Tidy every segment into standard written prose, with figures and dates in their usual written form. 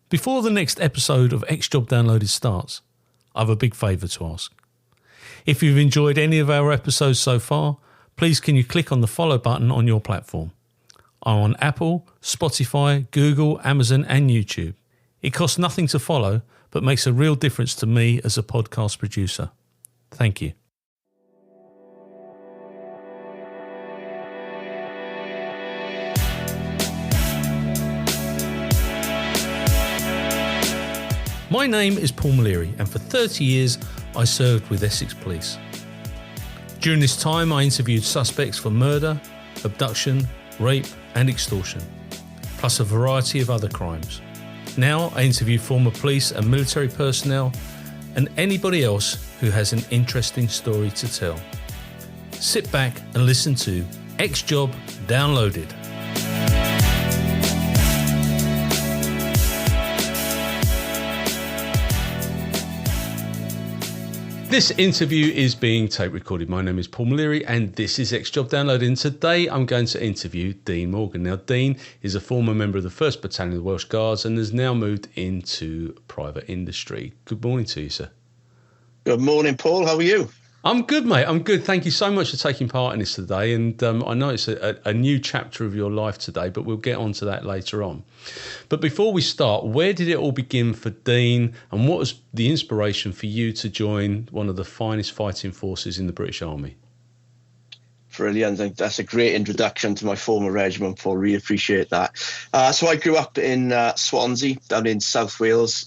Before the next episode of X-Job Downloaded starts, I have a big favour to ask. If you've enjoyed any of our episodes so far, please can you click on the follow button on your platform. I'm on Apple, Spotify, Google, Amazon and YouTube. It costs nothing to follow, but makes a real difference to me as a podcast producer. Thank you. My name is Paul Maleary, and for 30 years I served with Essex Police. During this time I interviewed suspects for murder, abduction, rape and extortion, plus a variety of other crimes. Now I interview former police and military personnel and anybody else who has an interesting story to tell. Sit back and listen to X-Job Downloaded. This interview is being tape recorded. My name is Paul Maleary and this is X-Job Downloaded. And today I'm going to interview Dean Morgan. Now, Dean is a former member of the 1st Battalion Welsh Guards and has now moved into private industry. Good morning to you, sir. Good morning, Paul. How are you? I'm good, mate. I'm good. Thank you so much for taking part in this today. And I know it's a new chapter of your life today, but we'll get onto that later on. But before we start, where did it all begin for Dean? And what was the inspiration for you to join one of the finest fighting forces in the British Army? Brilliant. That's a great introduction to my former regiment, Paul. Really appreciate that. So I grew up in Swansea, down in South Wales.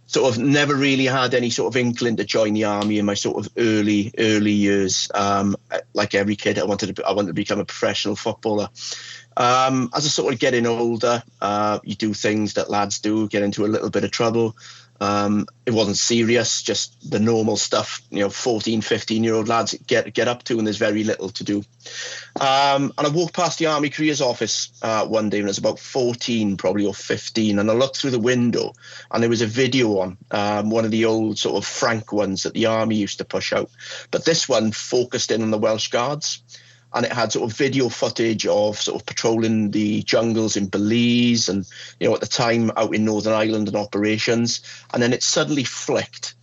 Sort of never really had any sort of inkling to join the army in my sort of early years. Like every kid, I wanted to become a professional footballer. As I sort of getting older, you do things that lads do, get into a little bit of trouble. It wasn't serious, just the normal stuff, 14, 15-year-old lads get up to, and there's very little to do. And I walked past the Army Careers Office one day when I was about 14, probably, or 15, and I looked through the window and there was a video on, one of the old sort of Frank ones that the Army used to push out. But this one focused in on the Welsh Guards. And it had sort of video footage of sort of patrolling the jungles in Belize and, at the time out in Northern Ireland and operations. And then it suddenly flicked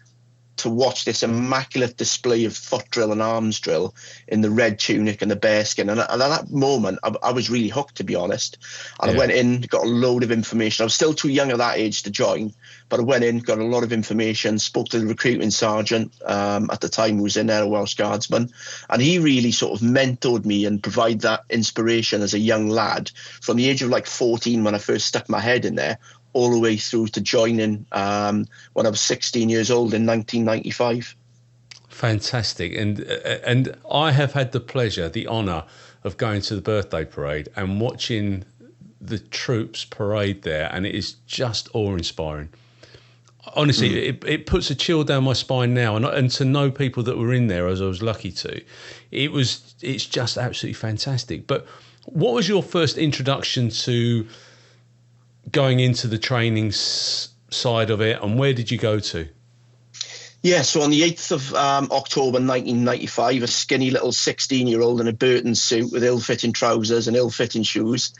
to watch this immaculate display of foot drill and arms drill in the red tunic and the bearskin. And at that moment, I was really hooked, to be honest. And I went in, got a load of information. I was still too young at that age to join, but I went in, got a lot of information, spoke to the recruiting sergeant at the time who was in there, a Welsh Guardsman. And he really sort of mentored me and provided that inspiration as a young lad from the age of like 14 when I first stuck my head in there, all the way through to joining when I was 16 years old in 1995. Fantastic. And I have had the pleasure, the honour of going to the birthday parade and watching the troops parade there, and it is just awe-inspiring. Honestly, it puts a chill down my spine now, and to know people that were in there, as I was lucky to, it's just absolutely fantastic. But what was your first introduction to going into the training side of it, and where did you go to? Yeah, so on the 8th of October 1995, a skinny little 16-year-old in a Burton suit with ill-fitting trousers and ill-fitting shoes,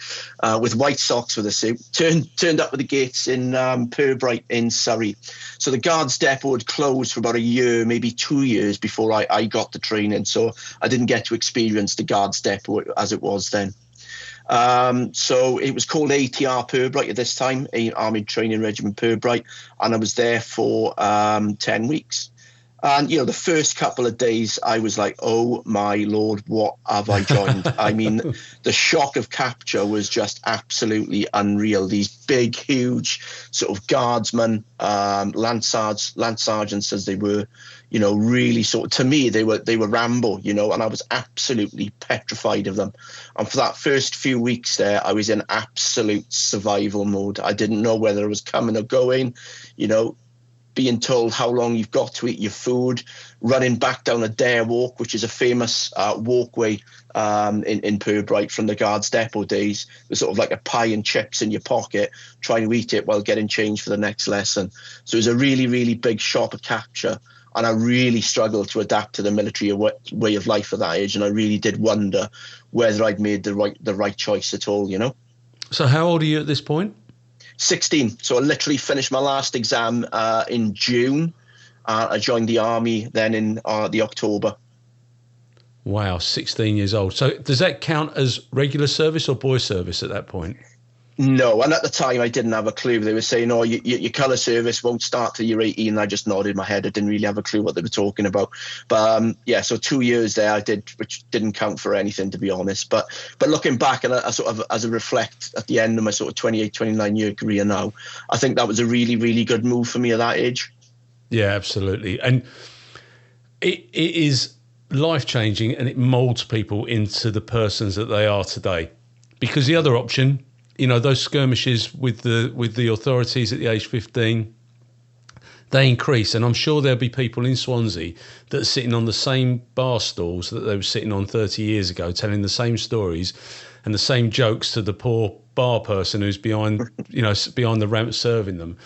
with white socks with a suit, turned up at the gates in Pirbright in Surrey. So the Guards depot had closed for about a year, maybe 2 years before I got the training, so I didn't get to experience the Guards depot as it was then. So it was called ATR Pirbright at this time, Army Training Regiment Pirbright, and I was there for 10 weeks. And, the first couple of days I was like, oh my Lord, what have I joined? I mean, the shock of capture was just absolutely unreal. These big, huge sort of guardsmen, lance sergeants as they were, really sort of, to me, they were Rambo, and I was absolutely petrified of them. And for that first few weeks there, I was in absolute survival mode. I didn't know whether I was coming or going, being told how long you've got to eat your food, running back down a dare walk, which is a famous walkway in Pirbright from the Guards depot days. There's sort of like a pie and chips in your pocket, trying to eat it while getting changed for the next lesson. So it was a really, really big shock of capture. And I really struggled to adapt to the military way of life at that age. And I really did wonder whether I'd made the right choice at all, So how old are you at this point? 16. So I literally finished my last exam in June. I joined the army then in the October. Wow, 16 years old. So does that count as regular service or boy service at that point? No, and at the time I didn't have a clue. They were saying, "Oh, your colour service won't start till you're 18." And I just nodded my head. I didn't really have a clue what they were talking about. But yeah, so 2 years there I did, which didn't count for anything, to be honest. But looking back, and I sort of, as I reflect at the end of my sort of 28, 29 year career now, I think that was a really, really good move for me at that age. Yeah, absolutely. And it is life-changing, and it moulds people into the persons that they are today. Because the other option, you know, those skirmishes with the authorities at the age 15, they increase. And I'm sure there'll be people in Swansea that are sitting on the same bar stools that they were sitting on 30 years ago, telling the same stories and the same jokes to the poor bar person who's behind the ramp serving them.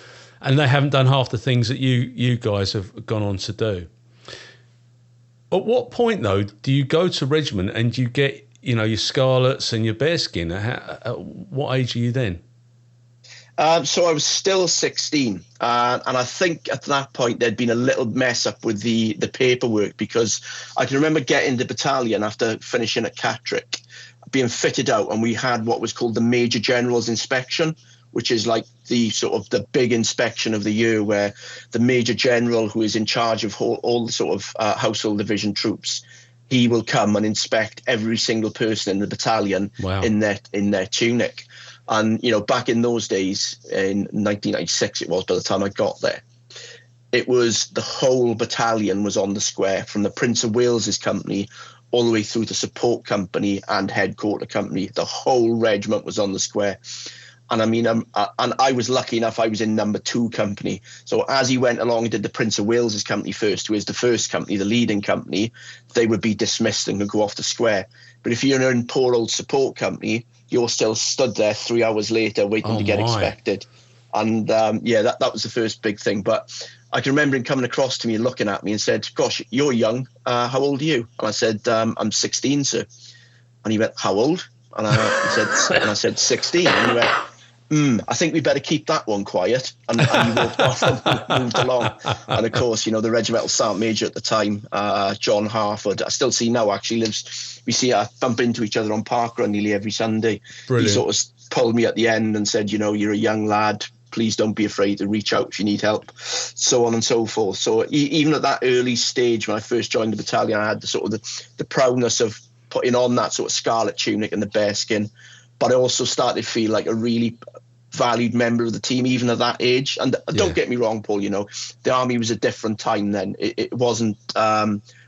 And they haven't done half the things that you guys have gone on to do. At what point, though, do you go to regiment and you get, you know, your scarlets and your bearskin? At what age are you then? So I was still 16. And I think at that point there'd been a little mess up with the paperwork, because I can remember getting the battalion after finishing at Catterick, being fitted out, and we had what was called the Major General's inspection, which is like the sort of the big inspection of the year, where the Major General, who is in charge of all the sort of household division troops, he will come and inspect every single person in the battalion. Wow. in their tunic. And, you know, back in those days, in 1996 it was, by the time I got there, it was the whole battalion was on the square, from the Prince of Wales's company all the way through to support company and headquarter company. The whole regiment was on the square. And I mean, and I was lucky enough, I was in number 2 company. So as he went along and did the Prince of Wales's company first, who is the first company, the leading company, they would be dismissed and could go off the square. But if you're in poor old support company, you're still stood there 3 hours later waiting to get inspected. And that was the first big thing. But I can remember him coming across to me and looking at me and said, "Gosh, you're young. How old are you?" And I said, "I'm 16, sir." And he went, "How old?" And I said, 16. And he went, "I think we better keep that one quiet." And he walked off and moved along. And of course, you know, the regimental sergeant major at the time, John Harford, I still see now, actually lives. I bump into each other on Park Run nearly every Sunday. Brilliant. He sort of pulled me at the end and said, "You know, you're a young lad. Please don't be afraid to reach out if you need help," so on and so forth. So even at that early stage, when I first joined the battalion, I had the sort of the proudness of putting on that sort of scarlet tunic and the bearskin. But I also started to feel like a really valued member of the team, even at that age. And don't get me wrong, Paul, you know, the army was a different time then. It wasn't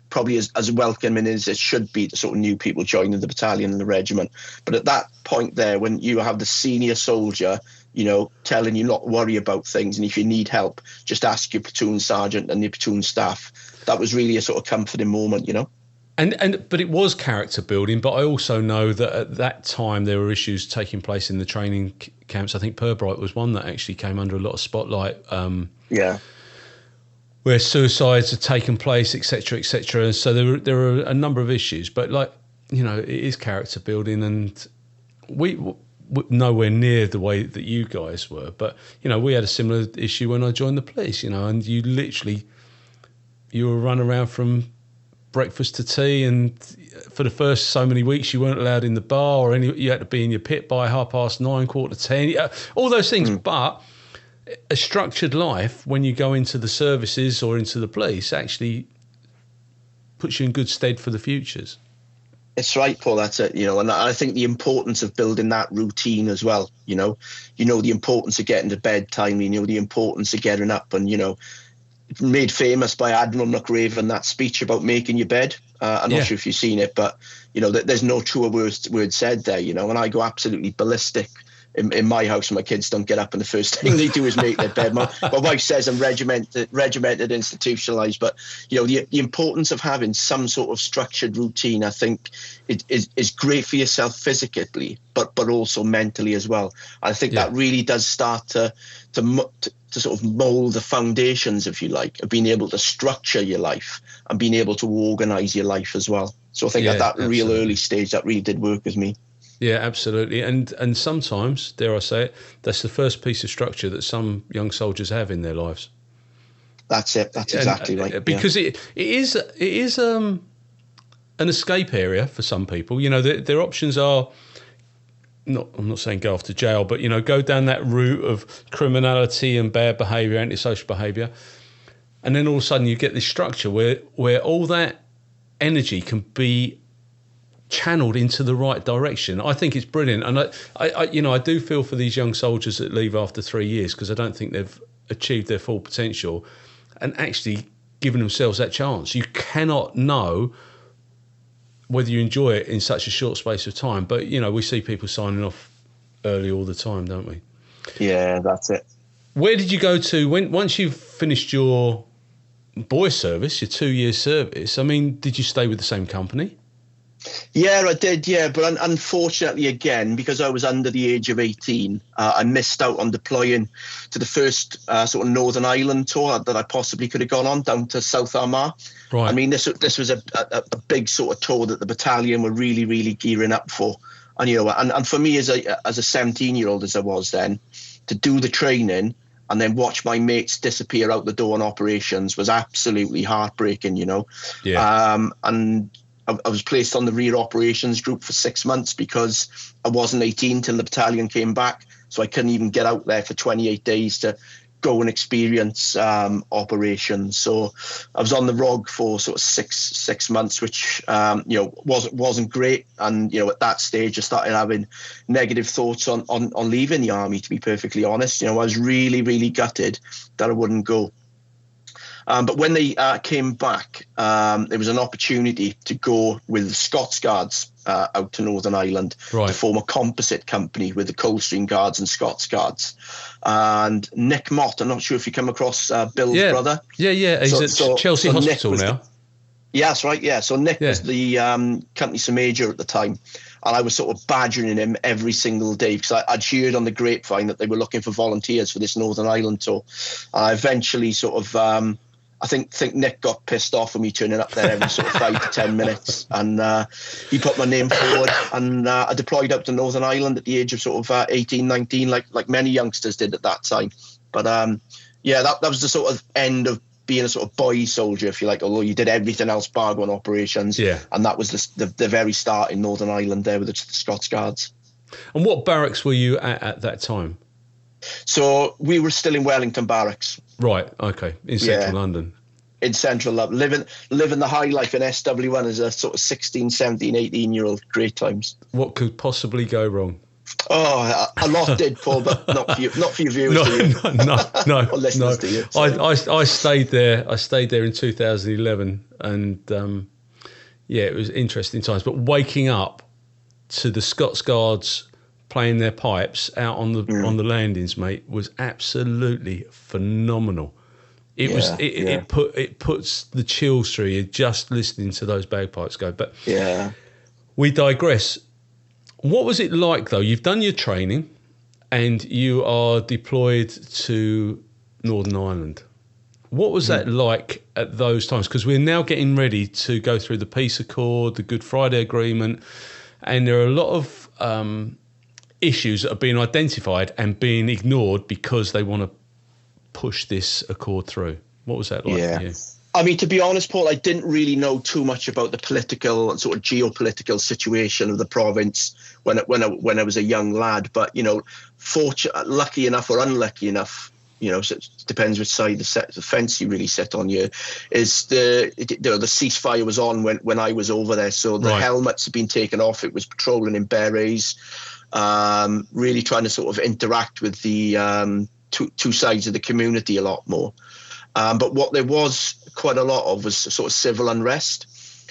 probably as welcoming as it should be to sort of new people joining the battalion and the regiment. But at that point there, when you have the senior soldier, you know, telling you not to worry about things, and if you need help, just ask your platoon sergeant and your platoon staff, that was really a sort of comforting moment, you know. But it was character building. But I also know that at that time there were issues taking place in the training camps. I think Pirbright was one that actually came under a lot of spotlight. Where suicides had taken place, etc., etc. And so there were a number of issues. But, like, you know, it is character building, and we nowhere near the way that you guys were. But, you know, we had a similar issue when I joined the police. You know, and you were run around from breakfast to tea, and for the first so many weeks you weren't allowed in the bar, or you had to be in your pit by 9:30, 10:15, all those things. But a structured life, when you go into the services or into the police, actually puts you in good stead for the futures. It's right, Paul, that's it, you know, and I think the importance of building that routine as well, you know the importance of getting to bed timely, you know, the importance of getting up, and, you know, made famous by Admiral McRaven, that speech about making your bed. I'm not sure if you've seen it, but, you know, there's no truer word said there, you know, and I go absolutely ballistic in my house when my kids don't get up and the first thing they do is make their bed. My wife says I'm regimented, institutionalized, but, you know, the importance of having some sort of structured routine, I think, is great for yourself physically, but also mentally as well. I think that really does start to sort of mold the foundations, if you like, of being able to structure your life and being able to organize your life as well. So I think at that real early stage, that really did work with me. Yeah, absolutely. And sometimes, dare I say it, that's the first piece of structure that some young soldiers have in their lives. That's it. That's exactly right. Because it is an escape area for some people. You know, their options are I'm not saying go off to jail, but go down that route of criminality and bad behaviour, antisocial behaviour, and then all of a sudden you get this structure where all that energy can be channeled into the right direction. I think it's brilliant, and I do feel for these young soldiers that leave after 3 years, because I don't think they've achieved their full potential and actually given themselves that chance. You cannot know whether you enjoy it in such a short space of time, but we see people signing off early all the time, don't we? Yeah, that's it. Where did you go to once you've finished your boy service, your 2 year service? I mean, did you stay with the same company? Yeah, I did, yeah. But unfortunately, again, because I was under the age of 18, I missed out on deploying to the first sort of Northern Ireland tour that I possibly could have gone on, down to South Armagh. Right. I mean, this was a big sort of tour that the battalion were really, really gearing up for. And, and for me as a 17-year-old as I was then, to do the training and then watch my mates disappear out the door on operations was absolutely heartbreaking, Yeah. And I was placed on the rear operations group for 6 months because I wasn't 18 till the battalion came back. So I couldn't even get out there for 28 days to go and experience operations. So I was on the ROG for sort of six months, which, wasn't great. And, at that stage, I started having negative thoughts on leaving the army, to be perfectly honest. I was really, really gutted that I wouldn't go. But when they came back, there was an opportunity to go with the Scots Guards out to Northern Ireland to form a composite company with the Coldstream Guards and Scots Guards. And Nick Mott, I'm not sure if you come across Bill's brother. Yeah. He's at Chelsea Hospital now. Yeah, that's right, yeah. So Nick was the company major at the time. And I was sort of badgering him every single day because I'd heard on the grapevine that they were looking for volunteers for this Northern Ireland tour. And I eventually sort of... I think Nick got pissed off with me turning up there every sort of 5 to 10 minutes, and he put my name forward, and I deployed up to Northern Ireland at the age of sort of 18, 19, like many youngsters did at that time. But that was the sort of end of being a sort of boy soldier, if you like, although you did everything else bar on operations. Yeah. And that was the very start in Northern Ireland there with the Scots Guards. And what barracks were you at that time? So we were still in Wellington Barracks. Right, okay, in central London. In central London, living the high life in SW1 as a sort of 16, 17, 18-year-old, great times. What could possibly go wrong? Oh, a lot did, Paul, but not for your viewers. No. Or listeners to you. I stayed there. I stayed there in 2011, and it was interesting times. But waking up to the Scots Guards playing their pipes out on the landings, mate, was absolutely phenomenal. It puts the chills through you just listening to those bagpipes go. But we digress. What was it like though? You've done your training and you are deployed to Northern Ireland. What was that like at those times? Because we're now getting ready to go through the peace accord, the Good Friday Agreement, and there are a lot of issues that are being identified and being ignored because they want to push this accord through. What was that like for you? I mean, to be honest, Paul, I didn't really know too much about the political and sort of geopolitical situation of the province when I was a young lad. But, lucky enough or unlucky enough, so it depends which side the fence you really sit on here, is the ceasefire was on when I was over there. So the helmets had been taken off. It was patrolling in berets. Really trying to sort of interact with the two sides of the community a lot more. But what there was quite a lot of was sort of civil unrest.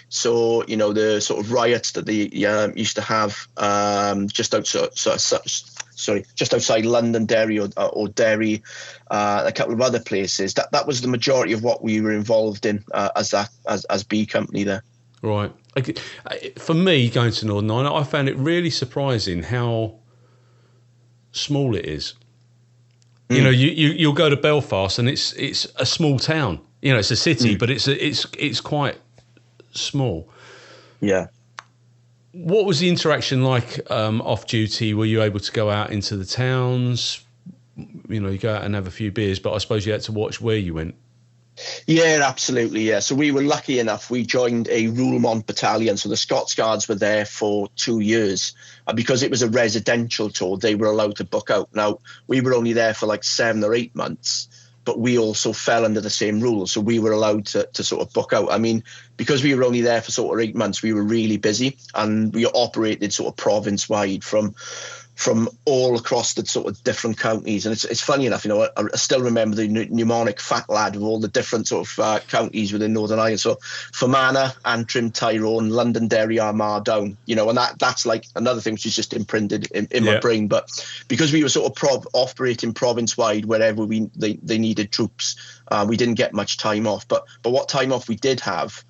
So, the sort of riots that they used to have just outside London, Derry or Derry, a couple of other places. That was the majority of what we were involved in as B Company there. Right. For me, going to Northern Ireland, I found it really surprising how small it is. You'll go to Belfast and it's a small town. It's a city, but it's quite small. Yeah. what was the interaction like off duty? Were you able to go out into the towns? You know, you go out and have a few beers, but I suppose you had to watch where you went. Yeah, absolutely. Yeah. So we were lucky enough. We joined a Roulmont battalion. So the Scots Guards were there for 2 years. And because it was a residential tour, they were allowed to book out. Now, we were only there for like 7 or 8 months, but we also fell under the same rules. So we were allowed to sort of book out. I mean, because we were only there for sort of 8 months, we were really busy, and we operated sort of province-wide from all across the sort of different counties. And it's funny enough, you know, I still remember the mnemonic FATLAD of all the different sort of counties within Northern Ireland. So Fermanagh, Antrim, Tyrone, Londonderry, Armagh, Down, you know, and that's like another thing which is just imprinted in my brain. But because we were sort of operating province-wide wherever they needed troops, we didn't get much time off. But what time off we did have,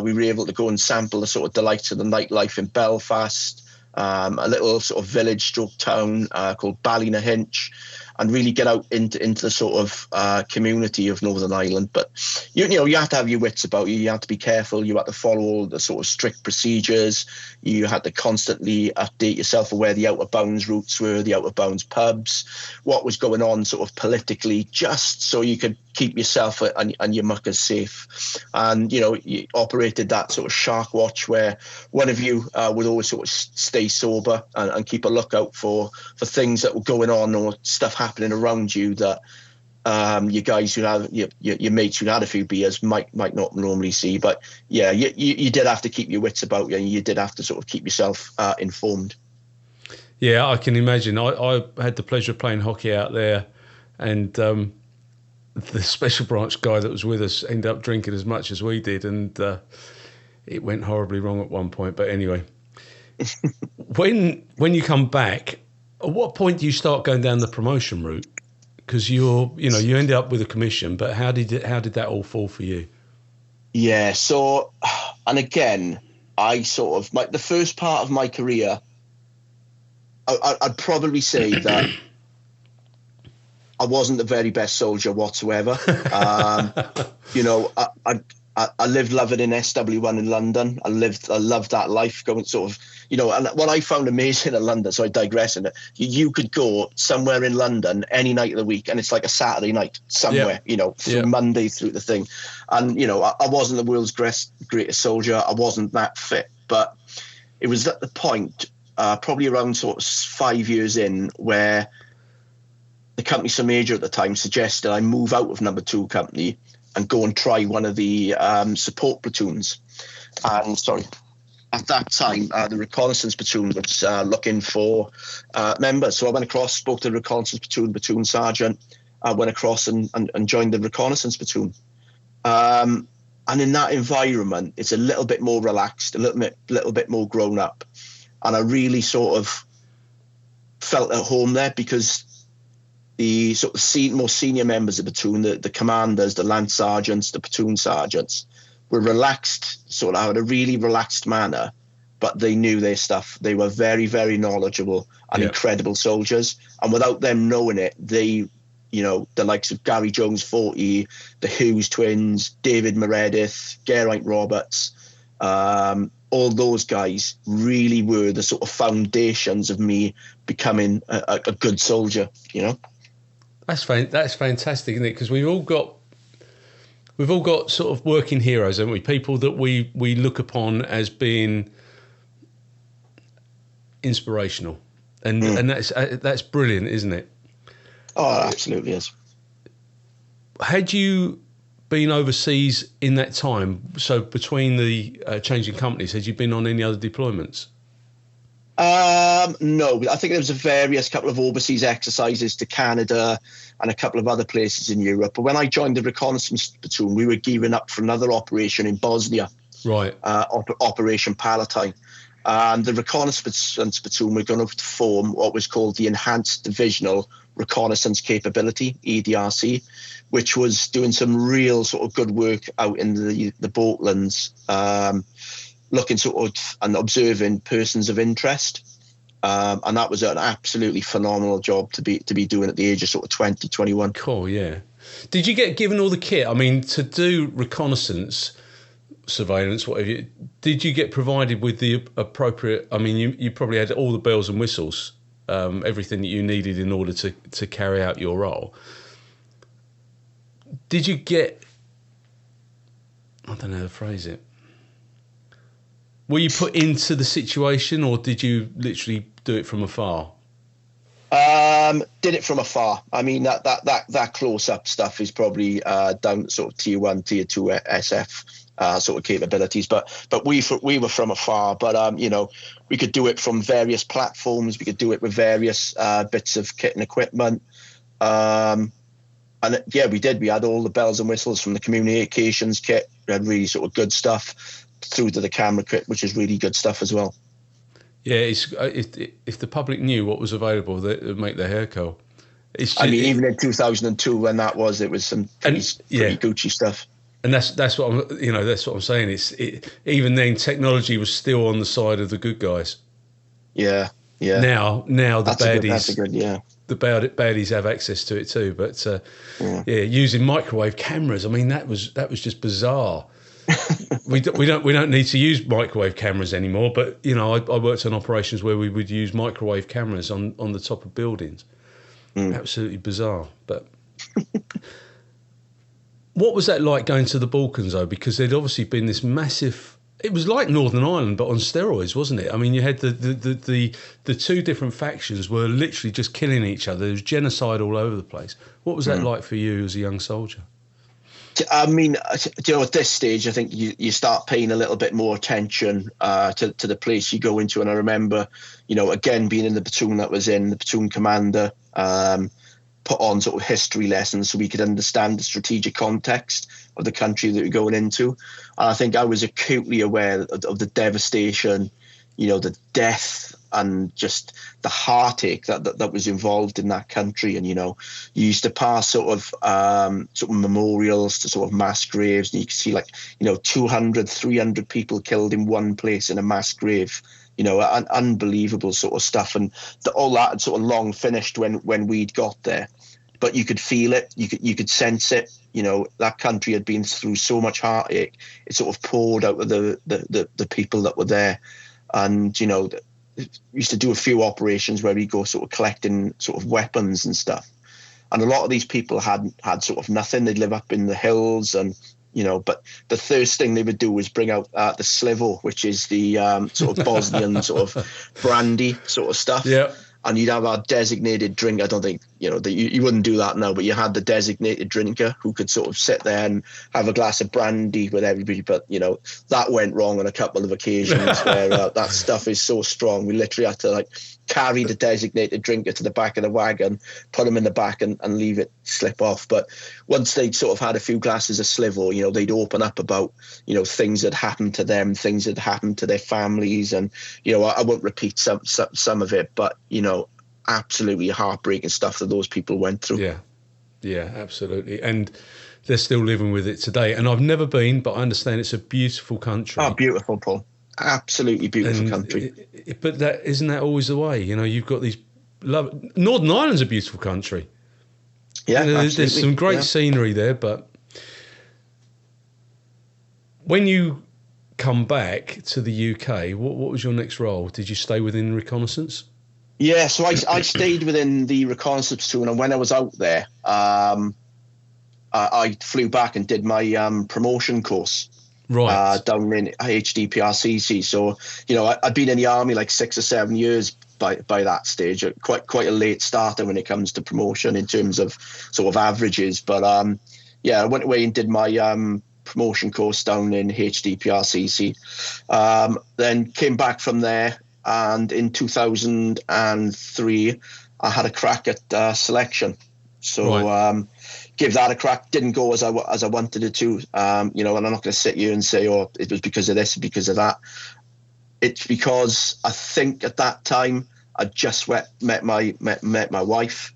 we were able to go and sample the sort of delights of the nightlife in Belfast, a little sort of village stroke town called Ballynahinch, and really get out into the sort of community of Northern Ireland. But you know, you have to have your wits about you. You have to be careful. You have to follow all the sort of strict procedures. You had to constantly update yourself of where the out of bounds routes were, the out of bounds pubs, what was going on sort of politically, just so you could keep yourself and your muckers safe. And you know, you operated that sort of shark watch where one of you would always sort of stay sober and keep a lookout for things that were going on or stuff happening around you that your guys who have your mates who had a few beers might not normally see. But yeah, you did have to keep your wits about you, and you did have to sort of keep yourself informed. Yeah, I can imagine. I had the pleasure of playing hockey out there, and the special branch guy that was with us ended up drinking as much as we did, and it went horribly wrong at one point. But anyway, when you come back, at what point do you start going down the promotion route? Because you ended up with a commission, but how did that all fall for you? Yeah, so, and again, I sort of the first part of my career, I'd probably say that I wasn't the very best soldier whatsoever. You know, I lived loving in SW1 in London. I loved that life, going sort of, you know, and what I found amazing in London, so I digress in it, you could go somewhere in London any night of the week and it's like a Saturday night somewhere, you know, through Monday through the thing. And, you know, I wasn't the world's greatest soldier. I wasn't that fit, but it was at the point, probably around sort of 5 years in, where the company Sir Major at the time suggested I move out of number 2 company and go and try one of the support platoons. And at that time, the reconnaissance platoon was looking for members. So I went across, spoke to the reconnaissance platoon sergeant. I went across and joined the reconnaissance platoon. And in that environment, it's a little bit more relaxed, a little bit more grown up. And I really sort of felt at home there, because the sort of more senior members of the platoon, the commanders, the lance sergeants, the platoon sergeants, were relaxed, sort of had a really relaxed manner, but they knew their stuff. They were very, very knowledgeable and incredible soldiers. And without them knowing it, they, you know, the likes of Gary Jones 40, the Hughes twins, David Meredith, Geraint Roberts, all those guys really were the sort of foundations of me becoming a good soldier, you know. That's fantastic, isn't it? Because we've all got sort of working heroes, haven't we? People that we look upon as being inspirational, and that's brilliant, isn't it? Oh, it absolutely is. Had you been overseas in that time? So between the changing companies, had you been on any other deployments? No, I think there was a couple of overseas exercises to Canada and a couple of other places in Europe. But when I joined the reconnaissance platoon, we were gearing up for another operation in Bosnia, right? Operation Palatine. And the reconnaissance platoon were going to form what was called the Enhanced Divisional Reconnaissance Capability, EDRC, which was doing some real sort of good work out in the Balkans, looking sort of and observing persons of interest. And that was an absolutely phenomenal job to be doing at the age of sort of 20, 21. Cool, yeah. Did you get given all the kit? I mean, to do reconnaissance, surveillance, whatever. Did you get provided with the appropriate? I mean, you probably had all the bells and whistles, everything that you needed in order to carry out your role. Did you get? I don't know how to phrase it. Were you put into the situation, or did you literally do it from afar? Did it from afar. I mean, that close-up stuff is probably down sort of tier 1, tier 2 SF sort of capabilities. But we were from afar. But we could do it from various platforms. We could do it with various bits of kit and equipment. And yeah, we did. We had all the bells and whistles from the communications kit. We had really sort of good stuff through to the camera kit, which is really good stuff as well. Yeah, if the public knew what was available, they would make their hair curl. Even in 2002, when it was some pretty Gucci stuff. And that's what I'm saying. Even then, technology was still on the side of the good guys. Yeah. Now the baddies. That's a good. The baddies have access to it too, but using microwave cameras. I mean, that was just bizarre. we don't need to use microwave cameras anymore. But I worked on operations where we would use microwave cameras on the top of buildings. Absolutely bizarre. But what was that like going to the Balkans though? Because there'd obviously been this massive. It was like Northern Ireland, but on steroids, wasn't it? I mean, you had the two different factions were literally just killing each other. There was genocide all over the place. What was that like for you as a young soldier? I mean, at this stage, I think you start paying a little bit more attention to the place you go into. And I remember, again, being in the platoon that was in, the platoon commander put on sort of history lessons so we could understand the strategic context of the country that we're going into. And I think I was acutely aware of the devastation, the death and just the heartache that was involved in that country. And, you used to pass sort of memorials to sort of mass graves, and you could see 200, 300 people killed in one place in a mass grave, unbelievable sort of stuff. And all that had sort of long finished when we'd got there, but you could feel it, you could sense it. That country had been through so much heartache. It sort of poured out of the people that were there. And, we used to do a few operations where we go sort of collecting sort of weapons and stuff. And a lot of these people had sort of nothing. They'd live up in the hills and, but the first thing they would do was bring out the slivo, which is the sort of Bosnian sort of brandy sort of stuff. Yeah. And you'd have our designated drink. I don't think, you wouldn't do that now, but you had the designated drinker who could sort of sit there and have a glass of brandy with everybody. But, that went wrong on a couple of occasions where that stuff is so strong. We literally had to carry the designated drinker to the back of the wagon, put him in the back and leave it slip off. But once they'd sort of had a few glasses of slivo, they'd open up about, things that happened to them, things that happened to their families. And, I won't repeat some of it, but, absolutely heartbreaking stuff that those people went through. Yeah, absolutely. And they're still living with it today. And I've never been, but I understand it's a beautiful country. Oh, beautiful, Paul. Absolutely beautiful country. But isn't that always the way? You've got these Northern Ireland's a beautiful country. Yeah, there's some great scenery there. But when you come back to the UK, what was your next role? Did you stay within reconnaissance? Yeah, so I stayed within the reconnaissance platoon, and when I was out there, I flew back and did my promotion course. Right. Down in HDPRCC. So, I'd been in the army 6 or 7 years by that stage. Quite a late starter when it comes to promotion in terms of sort of averages. But I went away and did my promotion course down in HDPRCC. Then came back from there, and in 2003, I had a crack at selection. So. Right. Give that a crack. Didn't go as I wanted it to, and I'm not going to sit here and say, oh, it was because of this, because of that. It's because I think at that time I just met my wife,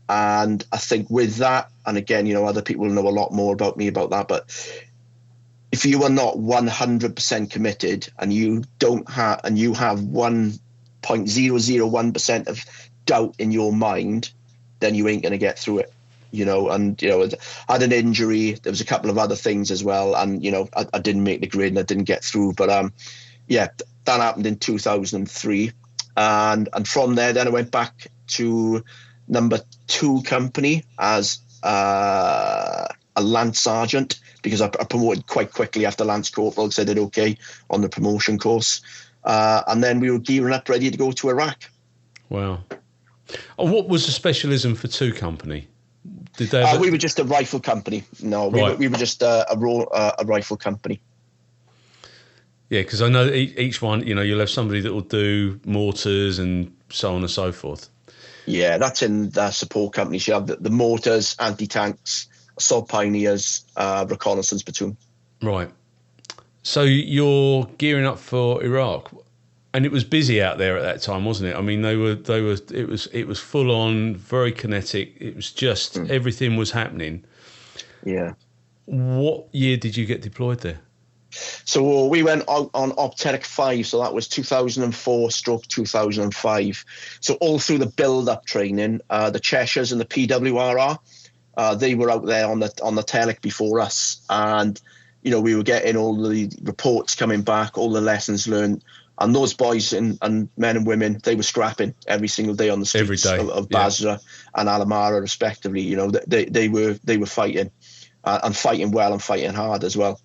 and I think with that, and again, other people know a lot more about me about that, but if you are not 100% committed and you have 1.001% of doubt in your mind, then you ain't going to get through it. and I had an injury. There was a couple of other things as well, and I didn't make the grade and I didn't get through. But that happened in 2003, and from there, then I went back to number 2 company as a lance sergeant, because I promoted quite quickly after lance corporal, because I did okay on the promotion course, and then we were gearing up, ready to go to Iraq. Wow. And what was the specialism for 2 company? Did they? We were just a rifle company. No, right. we were just a rifle company. Yeah, because I know each one, you'll have somebody that will do mortars and so on and so forth. Yeah, that's in the support companies. You have the mortars, anti-tanks, assault pioneers, reconnaissance platoon. Right. So you're gearing up for Iraq, and it was busy out there at that time, wasn't it? I mean, it was full on, very kinetic. It was just everything was happening. Yeah. What year did you get deployed there? So we went out on Opteric 5, so that was 2004/2005. So all through the build-up training, the Cheshires and the PWRR, they were out there on the Telic before us, and we were getting all the reports coming back, all the lessons learned, and those boys and men and women, they were scrapping every single day on the streets of Basra and Alamara, respectively. They were fighting, and fighting well and fighting hard as well.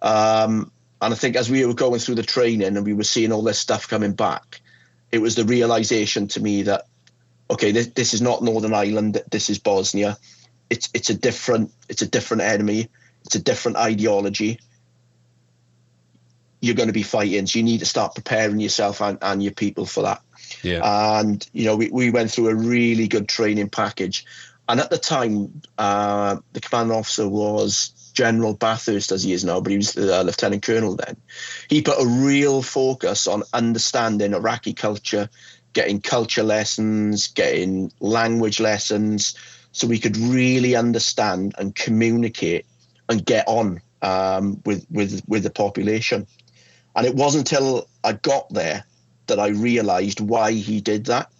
And I think as we were going through the training and we were seeing all this stuff coming back, it was the realization to me that, okay, this is not Northern Ireland, this is Bosnia. It's a different enemy, it's a different ideology. You're going to be fighting, so you need to start preparing yourself and your people for that. Yeah. And we went through a really good training package, and at the time, the commanding officer was General Bathurst, as he is now, but he was the Lieutenant Colonel then. He put a real focus on understanding Iraqi culture, getting culture lessons, getting language lessons, so we could really understand and communicate and get on with the population. And it wasn't until I got there that I realised why he did that.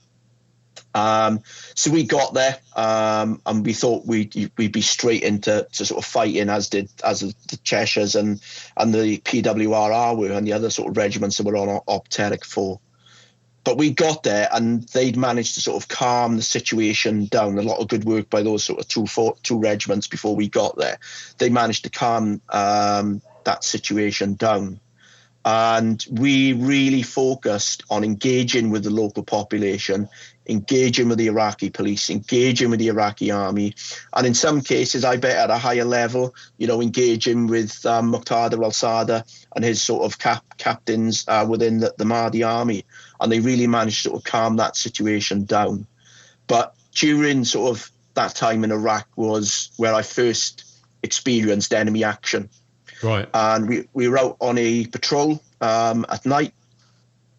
So we got there, and we thought we'd be straight into sort of fighting, as the Cheshires and the PWRR were, and the other sort of regiments that were on Opteric 4. But we got there, and they'd managed to sort of calm the situation down. A lot of good work by those sort of two regiments before we got there. They managed to calm that situation down. And we really focused on engaging with the local population, engaging with the Iraqi police, engaging with the Iraqi army, and in some cases, I bet at a higher level, engaging with Muqtada al-Sadr and his sort of captains within the Mahdi army, and they really managed to sort of calm that situation down. But during sort of that time in Iraq was where I first experienced enemy action. Right. And we were out on a patrol at night,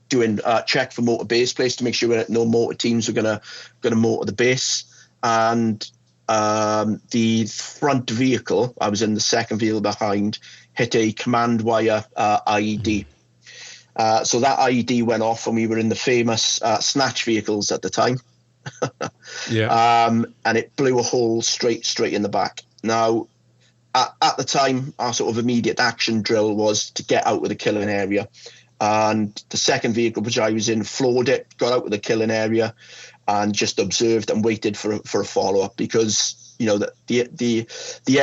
doing check for motor base place to make sure that no mortar teams were going to mortar the base. And the front vehicle, I was in the second vehicle behind, hit a command wire IED. So that IED went off, and we were in the famous snatch vehicles at the time. Yeah. And it blew a hole straight in the back. Now, at the time, our sort of immediate action drill was to get out of the killing area. And the second vehicle, which I was in, floored it, got out of the killing area, and just observed and waited for a follow-up, because, the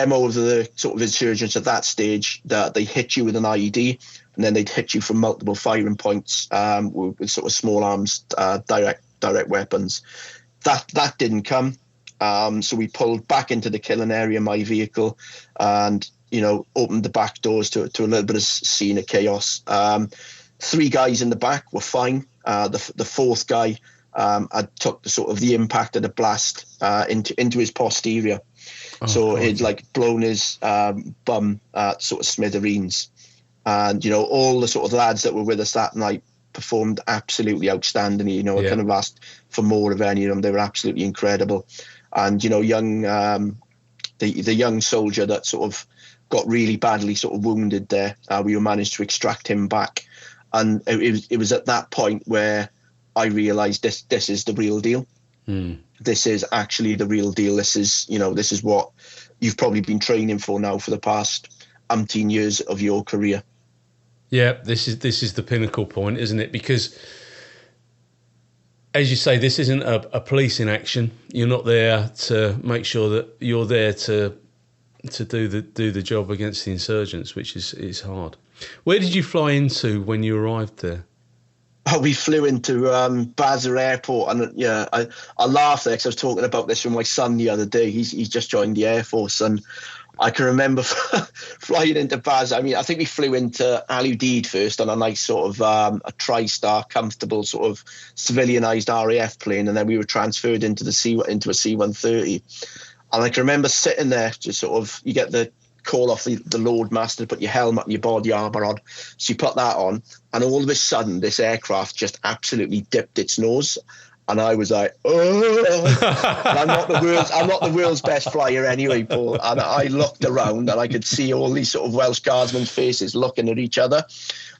MO of the sort of insurgents at that stage, that they hit you with an IED, and then they'd hit you from multiple firing points with sort of small arms, direct weapons. That didn't come. So we pulled back into the killing area, my vehicle, and, opened the back doors to a little bit of scene of chaos. 3 guys in the back were fine. The fourth guy had took the impact of the blast into his posterior. So it'd blown his bum sort of smithereens. And, all the sort of lads that were with us that night performed absolutely outstandingly. I kind of asked for more of any of them. They were absolutely incredible. And, young, the young soldier that sort of got really badly sort of wounded there, we managed to extract him back. And it was at that point where I realised this is the real deal. this is actually the real deal. This is, this is what you've probably been training for now for the past umpteen years of your career. Yeah, this is the pinnacle point, isn't it? Because, as you say, this isn't a police in action. You're not there to make sure that you're there to do the job against the insurgents, which is hard. Where did you fly into when you arrived there? Oh, we flew into Basel Airport, and I laughed there because I was talking about this with my son the other day. He's just joined the Air Force, and I can remember flying into Basel. I mean, I think we flew into Al Udeid first on a nice sort of a tri-star, comfortable sort of civilianized RAF plane, and then we were transferred into a C-130. And I can remember sitting there, just sort of, you get the call off the Lord Master to put your helmet and your body armour on. So you put that on, and all of a sudden, this aircraft just absolutely dipped its nose. And I was like, oh, and I'm not the world's best flyer anyway, Paul. And I looked around and I could see all these sort of Welsh Guardsmen's faces looking at each other.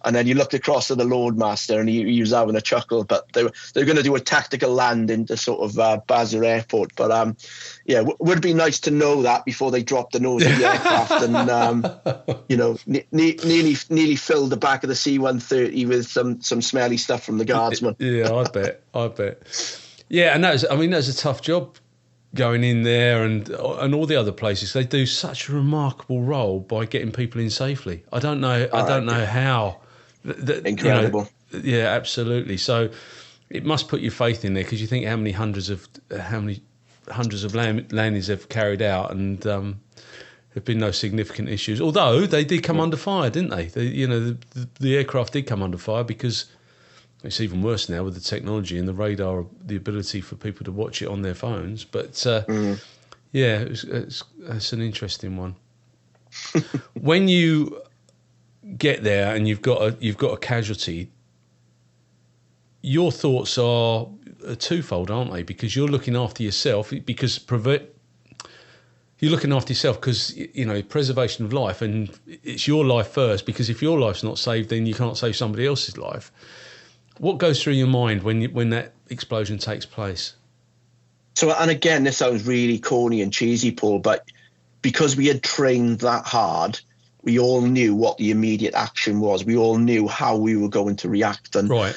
And then you looked across at the Lord Master and he was having a chuckle, but they were going to do a tactical land into sort of Basel Airport. But would be nice to know that before they dropped the nose of the aircraft and, nearly filled the back of the C-130 with some smelly stuff from the Guardsmen. Yeah, I bet. Yeah, and that was a tough job going in there and all the other places. They do such a remarkable role by getting people in safely. I don't know how. Incredible. Yeah, absolutely. So it must put your faith in there, because you think how many hundreds of landings they've carried out, and there've been no significant issues. Although they did come under fire, didn't they? The aircraft did come under fire, because it's even worse now with the technology and the radar, the ability for people to watch it on their phones. But it's an interesting one. When you get there and you've got a casualty, your thoughts are twofold, aren't they? Because you're looking after yourself, because preservation of life, and it's your life first, because if your life's not saved, then you can't save somebody else's life. What goes through your mind when that explosion takes place? So, and again, this sounds really corny and cheesy, Paul, but because we had trained that hard, we all knew what the immediate action was. We all knew how we were going to react, and right.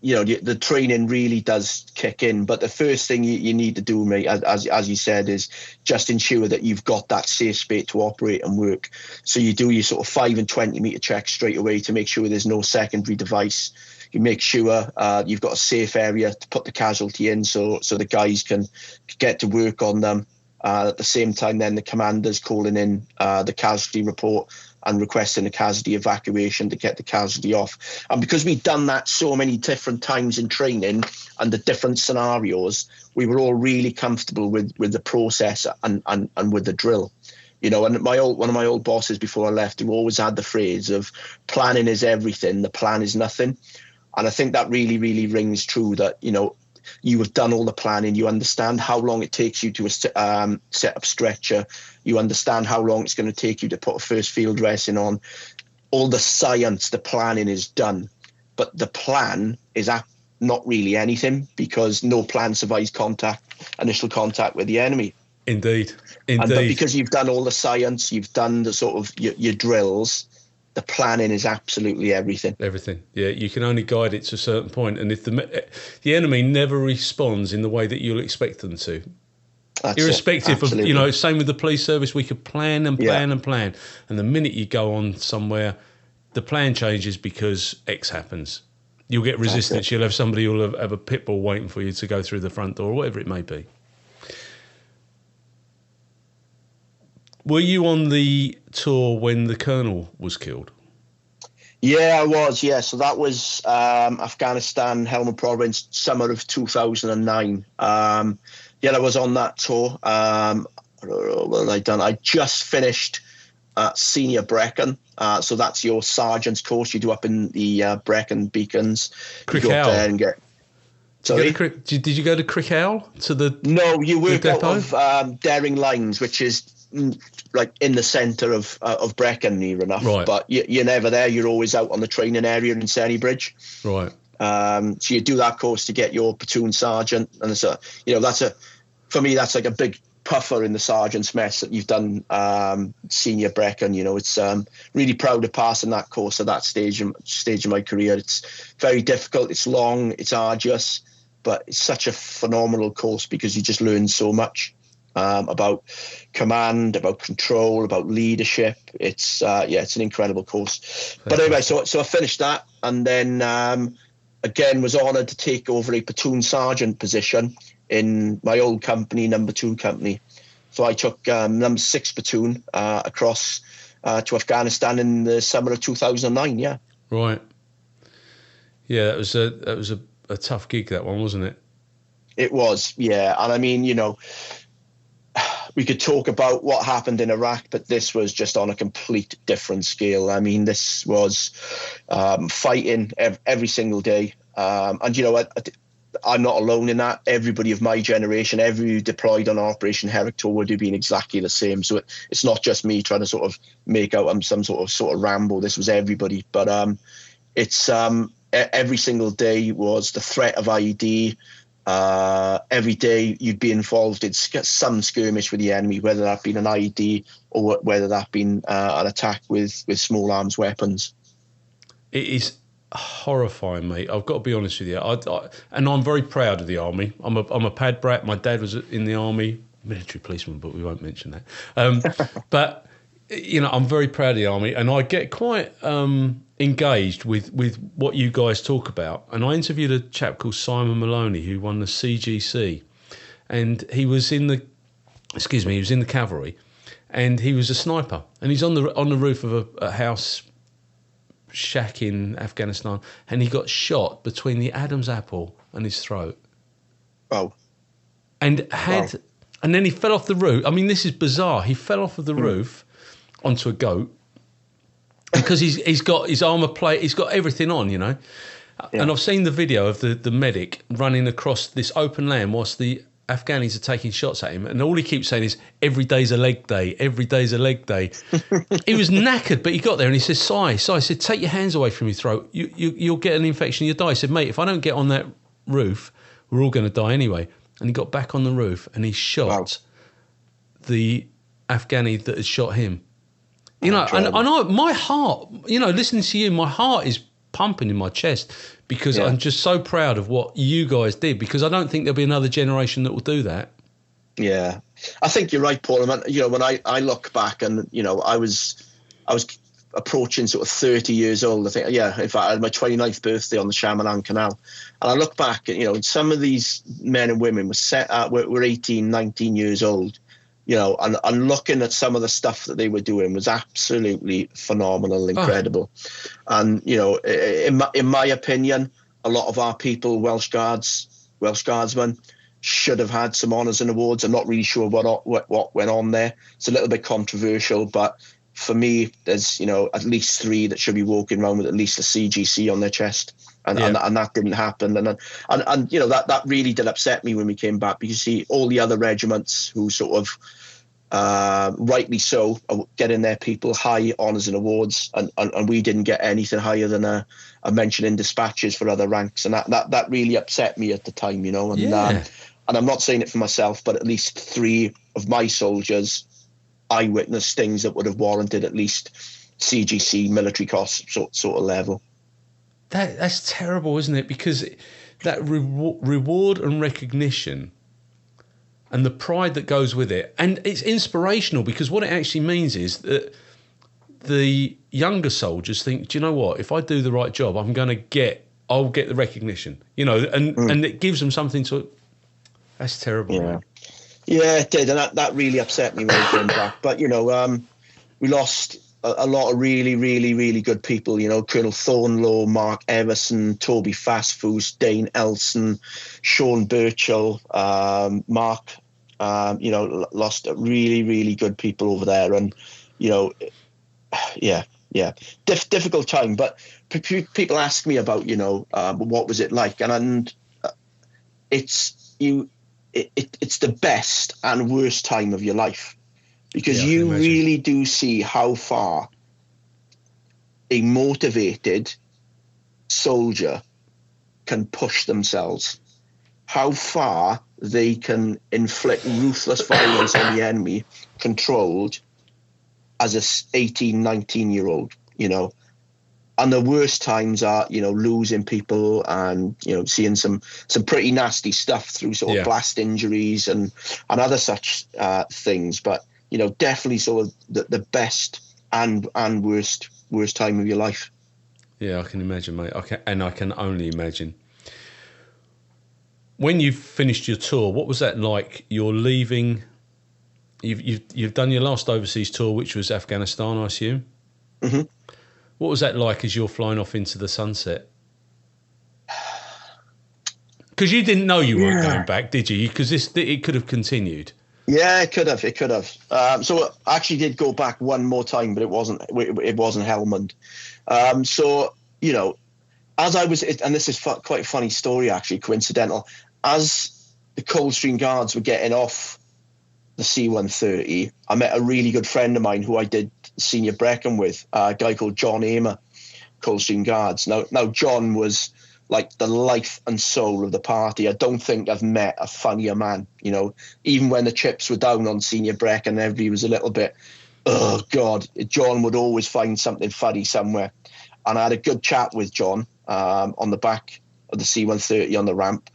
The training really does kick in. But the first thing you need to do, mate, as you said, is just ensure that you've got that safe space to operate and work. So you do your sort of 5 and 20 metre checks straight away to make sure there's no secondary device. You make sure you've got a safe area to put the casualty in, so the guys can get to work on them. At the same time, then the commander's calling in the casualty report and requesting a casualty evacuation to get the casualty off. And because we'd done that so many different times in training and the different scenarios, we were all really comfortable with the process and with the drill. And one of my old bosses before I left, who always had the phrase of planning is everything, the plan is nothing. And I think that really, really rings true, that, you have done all the planning. You understand how long it takes you to set up stretcher. You understand how long it's going to take you to put a first field dressing on. All the science, the planning is done. But the plan is not really anything, because no plan survives initial contact with the enemy. Indeed. But because you've done all the science, you've done the sort of your drills, the planning is absolutely everything. Everything. Yeah, you can only guide it to a certain point. And if the enemy never responds in the way that you'll expect them to, irrespective of, same with the police service, we could plan and plan and plan. And the minute you go on somewhere, the plan changes because X happens. You'll get resistance. You'll have somebody who'll have a pit bull waiting for you to go through the front door, or whatever it may be. Were you on the tour when the colonel was killed? Yeah, I was, yeah. So that was Afghanistan, Helmand Province, summer of 2009. I was on that tour. What had I done? I just finished senior Brecon. So that's your sergeant's course you do up in the Brecon Beacons. You go up there and get... Sorry? Did you go to Crickhowl? No, you work out of Daring Lines, which is like in the centre of Brecon, near enough. Right. But you're never there. You're always out on the training area in Sennybridge. Right. So you do that course to get your platoon sergeant, and it's for me that's like a big puffer in the sergeant's mess that you've done senior Brecon. It's really proud of passing that course at that stage of my career. It's very difficult, it's long, it's arduous, but it's such a phenomenal course because you just learn so much about command, about control, about leadership. It's an incredible course. But anyway, so I finished that, and then again was honoured to take over a platoon sergeant position in my old company, number 2 company. So I took number 6 platoon across to Afghanistan in the summer of 2009. Yeah. Right. Yeah, that was a tough gig, that one, wasn't it? It was, yeah. And I mean, we could talk about what happened in Iraq, but this was just on a complete different scale. I mean, this was fighting every single day. And I'm not alone in that. Everybody of my generation, every deployed on Operation Heractor would have been exactly the same. So it's not just me trying to sort of make out I'm some sort of Rambo. This was everybody. But it's every single day was the threat of IED. Every day you'd be involved in some skirmish with the enemy, whether that been an IED or whether that been an attack with small arms weapons. It is horrifying, mate. I've got to be honest with you. And I'm very proud of the army. I'm a pad brat. My dad was in the army, military policeman, but we won't mention that. But I'm very proud of the army, and I get quite engaged with what you guys talk about. And I interviewed a chap called Simon Maloney who won the CGC, and he was in the cavalry, and he was a sniper, and he's on the roof of a house shack in Afghanistan, and he got shot between the Adam's apple and his throat. Oh. And then he fell off the roof. I mean, this is bizarre. He fell off of the roof onto a goat because he's got his armour plate, he's got everything on, Yeah. And I've seen the video of the medic running across this open land whilst the Afghanis are taking shots at him, and all he keeps saying is, every day's a leg day, every day's a leg day. He was knackered, but he got there and he says, Si, I said, take your hands away from your throat. You'll get an infection, you'll die. He said, mate, if I don't get on that roof, we're all going to die anyway. And he got back on the roof and he shot the Afghani that had shot him. My heart, listening to you, my heart is pumping in my chest because I'm just so proud of what you guys did, because I don't think there'll be another generation that will do that. Yeah, I think you're right, Paul. I mean, when I look back and, I was approaching sort of 30 years old, I think, in fact, I had my 29th birthday on the Chaminade Canal. And I look back and, some of these men and women were 18, 19 years old, and looking at some of the stuff that they were doing was absolutely phenomenal, incredible. And, in my opinion, a lot of our people, Welsh Guardsmen, should have had some honours and awards. I'm not really sure what went on there. It's a little bit controversial, but for me, there's, at least 3 that should be walking around with at least a CGC on their chest. And that didn't happen. And that really did upset me when we came back, because you see all the other regiments who sort of, rightly so, are getting their people high honours and awards, and we didn't get anything higher than a mention in dispatches for other ranks. And that really upset me at the time, and I'm not saying it for myself, but at least 3 of my soldiers, I witnessed things that would have warranted at least CGC military cost sort of level. That's terrible, isn't it? Because that reward and recognition and the pride that goes with it, and it's inspirational, because what it actually means is that the younger soldiers think, do you know what? If I do the right job, I'll get the recognition, and it gives them something to. That's terrible. Yeah. Yeah, it did, and that really upset me when we came back. But we lost a lot of really, really, really good people. Col Thorneloe, Mark Everson, Toby Fastfoos, Dane Elson, Sean Birchall, Mark. Lost really, really good people over there, and difficult time. But people ask me about what was it like, and it's the best and worst time of your life, because you really do see how far a motivated soldier can push themselves, how far they can inflict ruthless violence on the enemy, controlled as a 18, 19-year-old, you know. And the worst times are, you know, losing people and, you know, seeing some pretty nasty stuff through sort of blast injuries and other such things. But, you know, definitely sort of the best and worst time of your life. Yeah, I can imagine, mate. I can only imagine. When you've finished your tour, what was that like? You're leaving. You've done your last overseas tour, which was Afghanistan, I assume. Mm-hmm. What was that like as you're flying off into the sunset? Because you didn't know you weren't going back, did you? Because it could have continued. Yeah, it could have. So I actually did go back one more time, but it wasn't Helmand. So, you know, as I was, and this is quite a funny story, actually, coincidental, as the Coldstream Guards were getting off the C-130, I met a really good friend of mine who I did senior Brecon with, a guy called John Amer, Coldstream Guards. Now John was like the life and soul of the party. I don't think I've met a funnier man, you know. Even when the chips were down on senior Brecon, everybody was a little bit, oh God, John would always find something funny somewhere. And I had a good chat with John on the back of the C-130 on the ramp,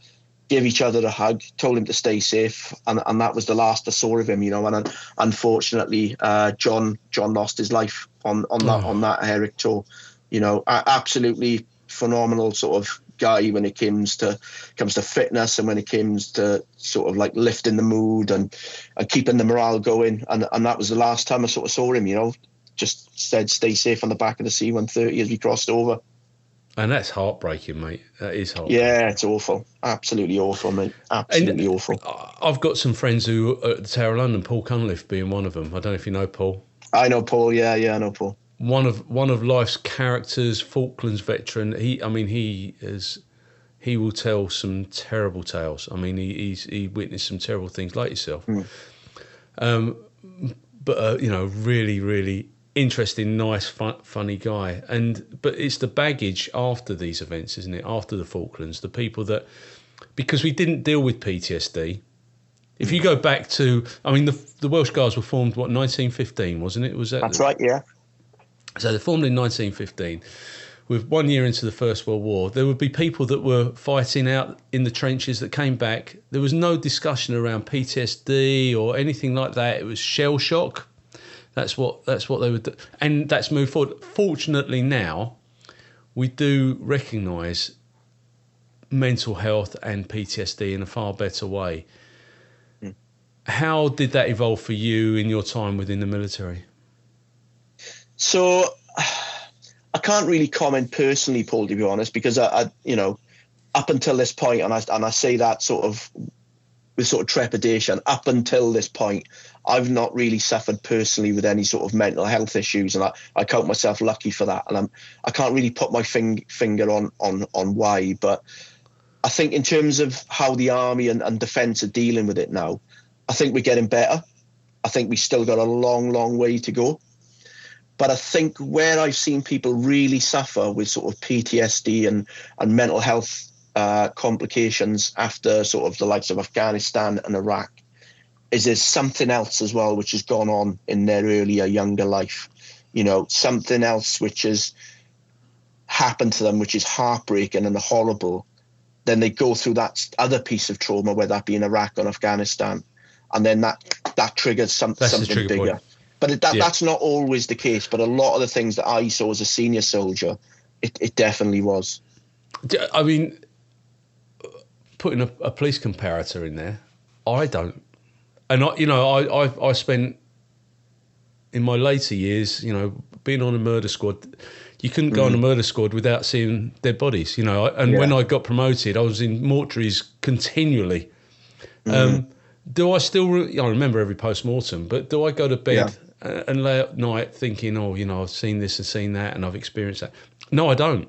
gave each other a hug, told him to stay safe, and that was the last I saw of him, you know. And unfortunately, John lost his life on that Herrick tour. You know, absolutely phenomenal sort of guy when it comes to fitness, and when it comes to sort of like lifting the mood and keeping the morale going. And that was the last time I sort of saw him, you know. Just said stay safe on the back of the C-130 as we crossed over. And that's heartbreaking, mate. That is heartbreaking. Yeah, it's awful. Absolutely awful, mate. Absolutely awful. I've got some friends who are at the Tower of London, Paul Cunliffe being one of them. I don't know if you know Paul. I know Paul, yeah, I know Paul. One of life's characters, Falklands veteran. He will tell some terrible tales. I mean, he witnessed some terrible things like yourself. But you know, really, really interesting, nice, funny guy. But it's the baggage after these events, isn't it? After the Falklands, the people that, because we didn't deal with PTSD. If you go back to, I mean, the Welsh Guards were formed, 1915, wasn't it? Was that? That's right, yeah. So they're formed in 1915. With 1 year into the First World War, there would be people that were fighting out in the trenches that came back. There was no discussion around PTSD or anything like that. It was shell shock. That's what they would do. And that's moved forward. Fortunately now, we do recognise mental health and PTSD in a far better way. How did that evolve for you in your time within the military? So I can't really comment personally, Paul, to be honest, because I you know, up until this point, and I say that sort of with sort of trepidation, up until this point, I've not really suffered personally with any sort of mental health issues, and I count myself lucky for that. And I can't really put my finger on why, but I think in terms of how the army and defence are dealing with it now, I think we're getting better. I think we still got a long way to go. But I think where I've seen people really suffer with sort of PTSD and mental health complications after sort of the likes of Afghanistan and Iraq is there's something else as well which has gone on in their earlier, younger life. You know, something else which has happened to them, which is heartbreaking and horrible. Then they go through that other piece of trauma, whether that be in Iraq or Afghanistan, and then that triggers something bigger. Point. But that's not always the case. But a lot of the things that I saw as a senior soldier, it definitely was. I mean, putting a police comparator in there, I don't. And I spent in my later years, you know, being on a murder squad. You couldn't go on a murder squad without seeing dead bodies, you know. And when I got promoted, I was in mortuaries continually. Do I still? I remember every post-mortem, but do I go to bed and lay at night thinking, oh, you know, I've seen this and seen that and I've experienced that? No, I don't.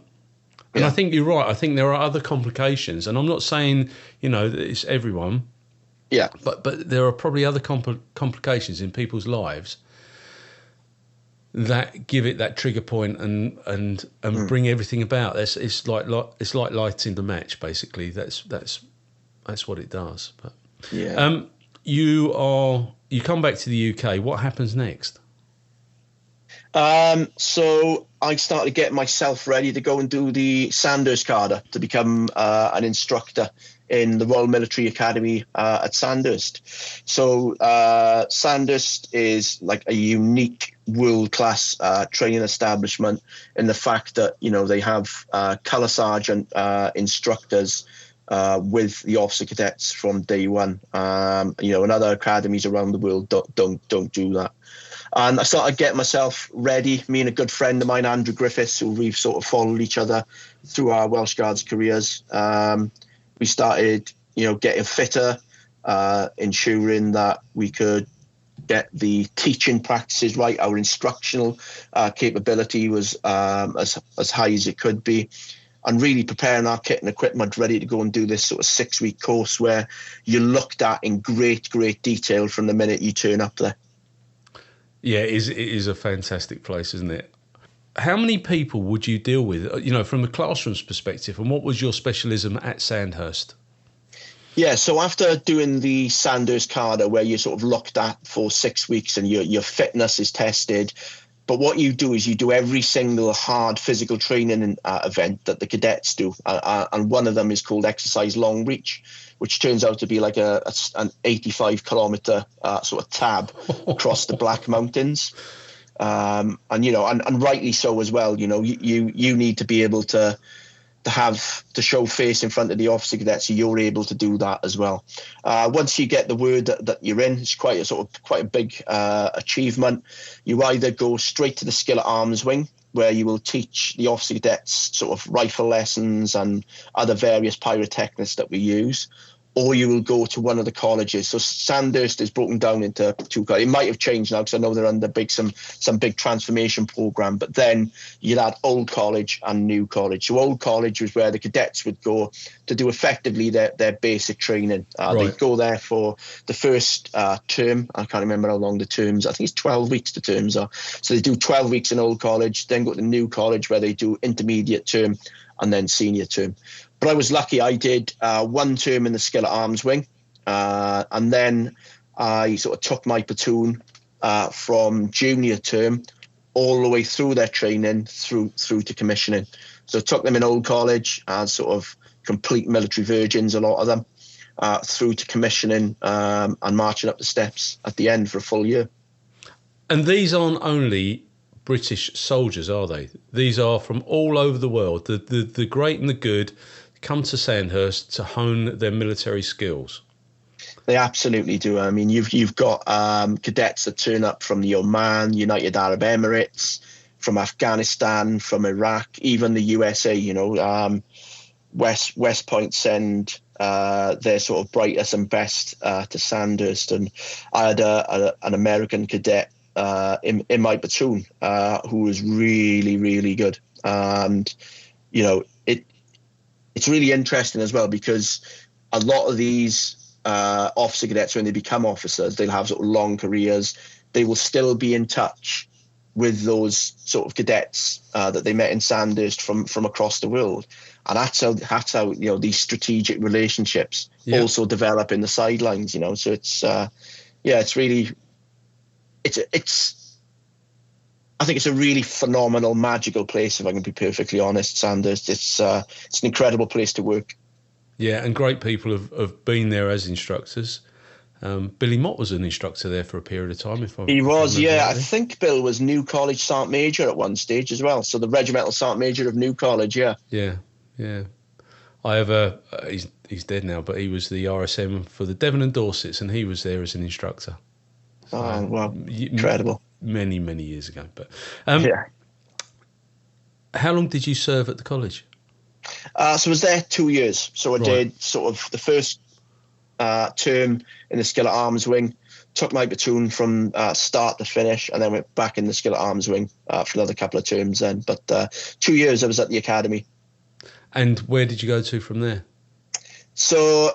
And I think you're right. I think there are other complications, and I'm not saying, you know, that it's everyone. Yeah. But there are probably other complications in people's lives that give it that trigger point and bring everything about. It's like lighting the match, basically. That's what it does. But yeah. You come back to the UK. What happens next? So I started getting myself ready to go and do the Sandhurst Carter to become an instructor in the Royal Military Academy at Sandhurst. So Sandhurst is like a unique world-class training establishment in the fact that, you know, they have colour sergeant instructors with the officer cadets from day one. You know, and other academies around the world don't do that. And I started getting myself ready. Me and a good friend of mine, Andrew Griffiths, who we've sort of followed each other through our Welsh Guards careers. We started, you know, getting fitter, ensuring that we could get the teaching practices right. Our instructional capability was as high as it could be, and really preparing our kit and equipment ready to go and do this sort of 6-week course where you're looked at in great detail from the minute you turn up there. Yeah, it is a fantastic place, isn't it? How many people would you deal with, you know, from the classroom's perspective, and what was your specialism at Sandhurst? Yeah, so after doing the Sandhurst Carter, where you're sort of looked at for 6 weeks and your fitness is tested, but what you do is you do every single hard physical training event that the cadets do, and one of them is called Exercise Long Reach, which turns out to be like an 85-kilometre sort of tab across the Black Mountains. And, you know, and rightly so as well. You know, you need to be able to show face in front of the officer cadets, so you're able to do that as well. Once you get the word that you're in, it's quite a big achievement. You either go straight to the Skill at Arms wing, where you will teach the officer cadets sort of rifle lessons and other various pyrotechnics that we use, or you will go to one of the colleges. So Sandhurst is broken down into 2 colleges. It might have changed now because I know they're under some big transformation program, but then you'd add Old College and New College. So Old College was where the cadets would go to do effectively their basic training. Right. They'd go there for the first term. I can't remember how long the terms. I think it's 12 weeks the terms are. So they do 12 weeks in Old College, then go to New College where they do intermediate term and then senior term. But I was lucky. I did 1 term in the Skill at Arms wing, and then I sort of took my platoon from junior term all the way through their training through to commissioning. So I took them in Old College as sort of complete military virgins, a lot of them, through to commissioning and marching up the steps at the end for a full year. And these aren't only British soldiers, are they? These are from all over the world. The great and the good come to Sandhurst to hone their military skills. They absolutely do. I mean, you've got cadets that turn up from the Oman, United Arab Emirates, from Afghanistan, from Iraq, even the USA. You know, West Point send their sort of brightest and best to Sandhurst, and I had an American cadet in my platoon who was really good, and you know, it's really interesting as well because a lot of these officer cadets, when they become officers, they'll have sort of long careers. They will still be in touch with those sort of cadets that they met in Sandhurst from across the world, and that's how you know, these strategic relationships also develop in the sidelines. You know, so it's it's really I think it's a really phenomenal, magical place, if I can be perfectly honest, Sandhurst. It's an incredible place to work. Yeah, and great people have been there as instructors. Billy Mott was an instructor there for a period of time. He was, yeah. I think Bill was New College Sergeant Major at one stage as well. So the Regimental Sergeant Major of New College, yeah. Yeah. I have he's dead now, but he was the RSM for the Devon and Dorsets, and he was there as an instructor. Oh, wow. Incredible. Many years ago. But how long did you serve at the college? So I was there 2 years. So I did sort of the first term in the Skill at Arms wing, took my platoon from start to finish, and then went back in the Skill at Arms wing for another couple of terms then. But 2 years I was at the academy. And where did you go to from there? So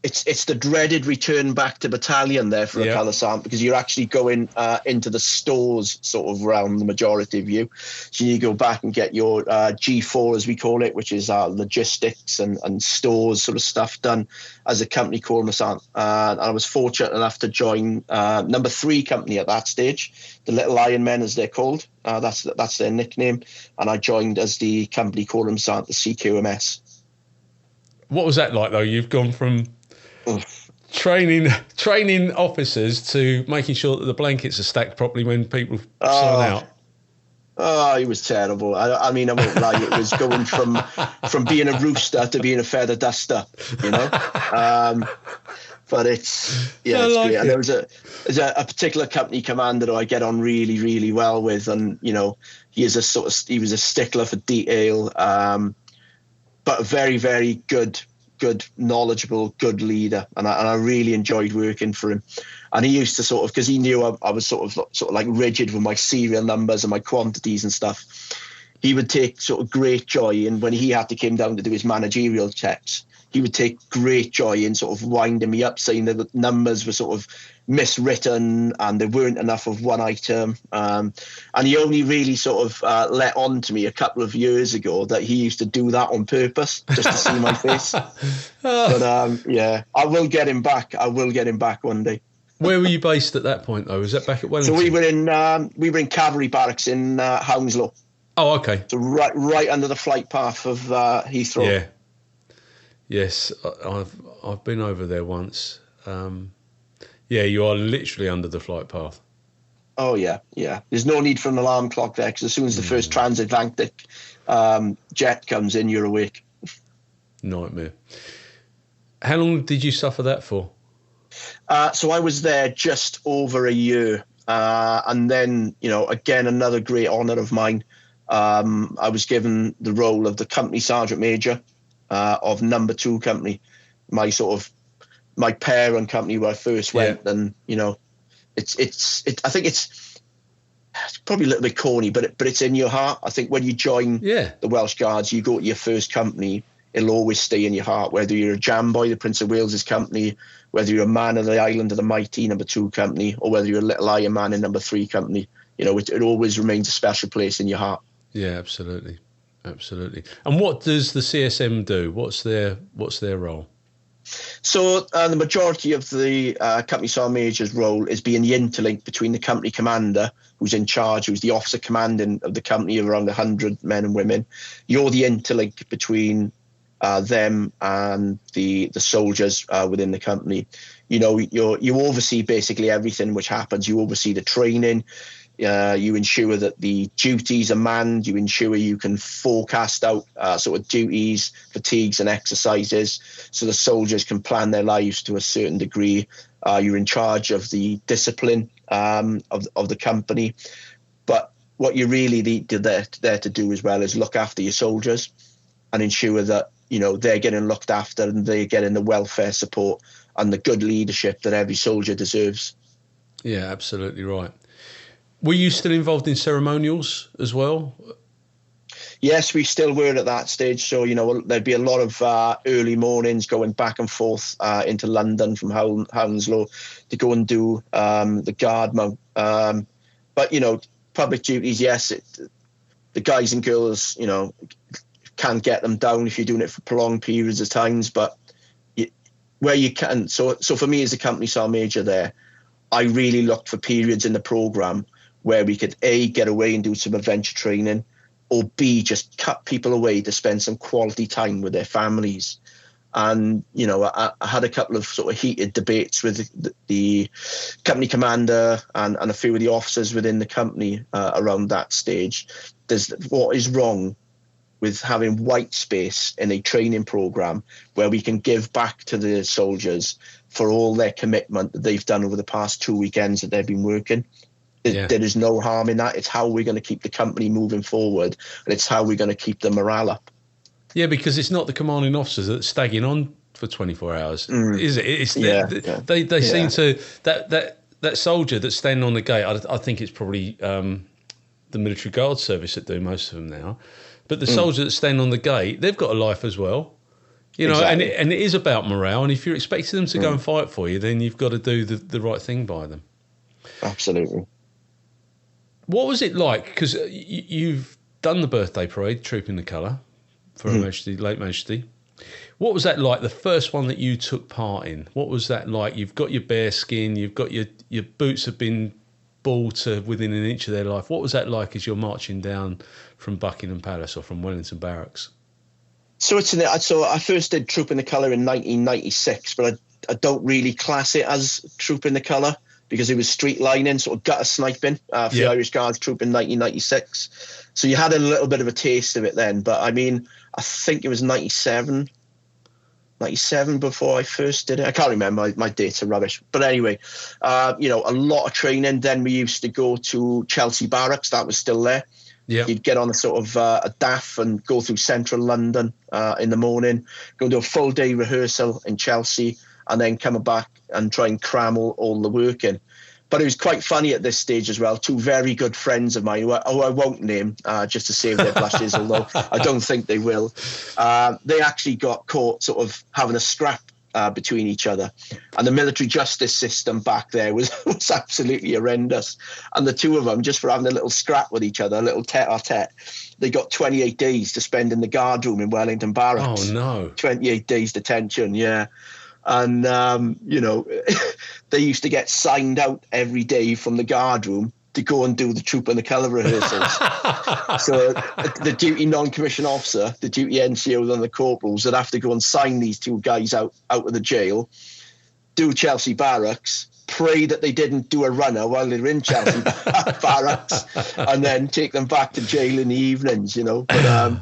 it's the dreaded return back to battalion there for a colour because you're actually going into the stores sort of around the majority of you. So you go back and get your G4, as we call it, which is logistics and stores sort of stuff done as a company corpsman. And I was fortunate enough to join number 3 company at that stage, the Little Iron Men as they're called. That's their nickname. And I joined as the company corpsman, the CQMS. What was that like, though? You've gone from training officers to making sure that the blankets are stacked properly when people sign out. Oh, it was terrible. I mean, I won't lie. It was going from being a rooster to being a feather duster, you know. But it's great. And there's a particular company commander who I get on really, really well with, and you know, he was a stickler for detail. But a very, very good, knowledgeable, good leader. And I really enjoyed working for him. And he used to because he knew I was sort of like rigid with my serial numbers and my quantities and stuff. He would take sort of great joy in when he had to come down to do his managerial checks. He would take great joy in sort of winding me up, saying that the numbers were sort of miswritten and there weren't enough of one item. And he only really sort of let on to me a couple of years ago that he used to do that on purpose just to see my face. But I will get him back. I will get him back one day. Where were you based at that point, though? Was that back at Wellington? So we were in cavalry barracks in Hounslow. Oh, okay. So right under the flight path of Heathrow. Yeah. Yes, I've been over there once. You are literally under the flight path. Oh, yeah. There's no need for an alarm clock there because as soon as the first transatlantic jet comes in, you're awake. Nightmare. How long did you suffer that for? So I was there just over a year. And then, you know, again, another great honour of mine. I was given the role of the company sergeant major of number 2 company, my parent company where I first went. And you know, I think it's probably a little bit corny, but it's in your heart. I think when you join the Welsh Guards, you go to your first company, it'll always stay in your heart, whether you're a jam boy, the Prince of Wales's company, whether you're a man of the island of the mighty, number 2 company, or whether you're a little Iron Man in number 3 company. You know, it always remains a special place in your heart. Yeah, absolutely. And what does the CSM do? What's their role? So the majority of the company sergeant major's role is being the interlink between the company commander, who's in charge, who's the officer commanding of the company of around 100 men and women. You're the interlink between them and the soldiers within the company. You know, you oversee basically everything which happens. You oversee the training. You ensure that the duties are manned. You ensure you can forecast out sort of duties, fatigues and exercises so the soldiers can plan their lives to a certain degree. You're in charge of the discipline of the company. But what you really need there to do as well is look after your soldiers and ensure that, you know, they're getting looked after and they're getting the welfare support and the good leadership that every soldier deserves. Yeah, absolutely right. Were you still involved in ceremonials as well? Yes, we still were at that stage. So, you know, there'd be a lot of early mornings going back and forth into London from Hounslow to go and do the guard mount. But, you know, public duties, yes, the guys and girls, you know, can't get them down if you're doing it for prolonged periods of times. But where you can, so for me as a company sergeant major there, I really looked for periods in the programme where we could A, get away and do some adventure training, or B, just cut people away to spend some quality time with their families. And, you know, I had a couple of sort of heated debates with the company commander and a few of the officers within the company around that stage. What is wrong with having white space in a training programme where we can give back to the soldiers for all their commitment that they've done over the past 2 weekends that they've been working? There is no harm in that. It's how we're going to keep the company moving forward, and it's how we're going to keep the morale up. Yeah, because it's not the commanding officers that's stagging on for 24 hours, is it? It's they seem to that soldier that's standing on the gate. I think it's probably the military guard service that do most of them now. But the soldier that's standing on the gate, they've got a life as well. You know, Exactly. and it is about morale. And if you're expecting them to go and fight for you, then you've got to do the right thing by them. Absolutely. What was it like? Because you've done the birthday parade, Trooping the Colour, for Her Majesty, late Majesty. What was that like, the first one that you took part in? What was that like? You've got your bear skin, you've got your boots have been bald to within an inch of their life. What was that like as you're marching down from Buckingham Palace or from Wellington Barracks? So I first did Trooping the Colour in 1996, but I don't really class it as Trooping the Colour because it was street lining, sort of gutter sniping for the Irish Guards Troop in 1996. So you had a little bit of a taste of it then. But I mean, I think it was 97 before I first did it. I can't remember, my dates are rubbish. But anyway, a lot of training. Then we used to go to Chelsea Barracks, that was still there. Yeah. You'd get on a sort of a DAF and go through central London in the morning, go and do a full day rehearsal in Chelsea, and then come back and try and cram all the work in. But it was quite funny at this stage as well. Two very good friends of mine, who I won't name just to save their blushes, although I don't think they will. They actually got caught sort of having a scrap between each other. And the military justice system back there was absolutely horrendous. And the two of them, just for having a little scrap with each other, a little tete-a-tete, they got 28 days to spend in the guard room in Wellington Barracks. Oh, no. 28 days detention, yeah. And, they used to get signed out every day from the guard room to go and do the Trooping the Colour rehearsals. So the duty non-commissioned officer, the duty NCOs and the corporals would have to go and sign these two guys out of the jail, do Chelsea Barracks, pray that they didn't do a runner while they were in Chelsea Barracks, and then take them back to jail in the evenings, But,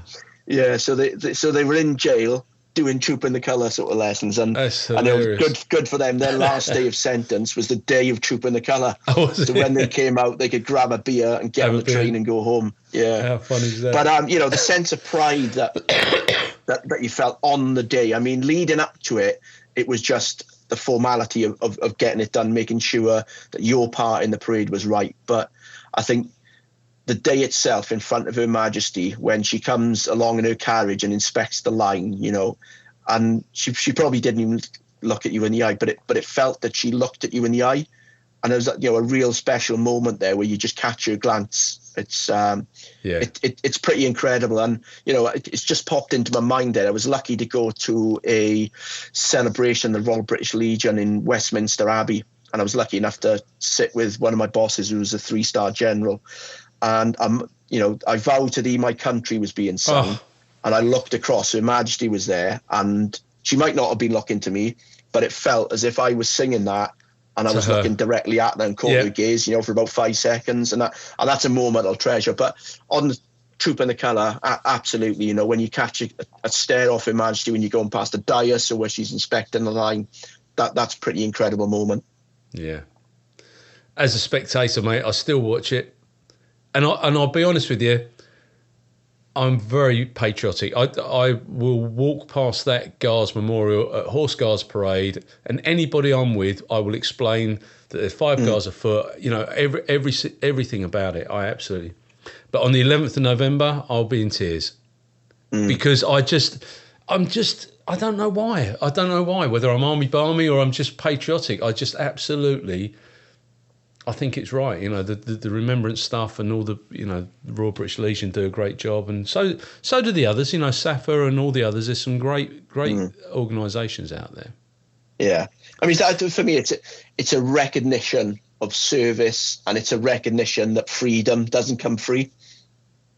so they were in jail doing Trooping the Colour sort of lessons, and it was good for them. Their last day of sentence was the day of Trooping the Colour. So when they came out, they could grab a beer and get on the train and go home. Yeah, how fun is that? But the sense of pride that you felt on the day. I mean, leading up to it, it was just the formality of getting it done, making sure that your part in the parade was right. But I think the day itself in front of Her Majesty, when she comes along in her carriage and inspects the line, and she probably didn't even look at you in the eye, but it felt that she looked at you in the eye, and there was a real special moment there where you just catch her glance. It's it's pretty incredible, and it's just popped into my mind there. I was lucky to go to a celebration, the Royal British Legion in Westminster Abbey, and I was lucky enough to sit with one of my bosses who was a 3-star general. And I vowed to thee, my country was being sung. And I looked across, Her Majesty was there, and she might not have been looking to me, but it felt as if I was singing that, and I was looking directly at her and caught her gaze, for about 5 seconds, and that's a moment I'll treasure. But on the Trooping the Colour, absolutely, when you catch a stare off Her Majesty when you're going past the dais or where she's inspecting the line, that's a pretty incredible moment. Yeah. As a spectator, mate, I still watch it. And I'll be honest with you, I'm very patriotic. I will walk past that Guards Memorial at Horse Guards Parade, and anybody I'm with, I will explain that there's 5 guards afoot. Everything about it. I absolutely. But on the 11th of November, I'll be in tears because I don't know why. I don't know why. Whether I'm army barmy or I'm just patriotic, I just absolutely. I think it's right, the remembrance stuff and all the, the Royal British Legion do a great job, and so do the others, SAFA and all the others. There's some great organisations out there. Yeah, I mean, for me, it's a recognition of service, and it's a recognition that freedom doesn't come free.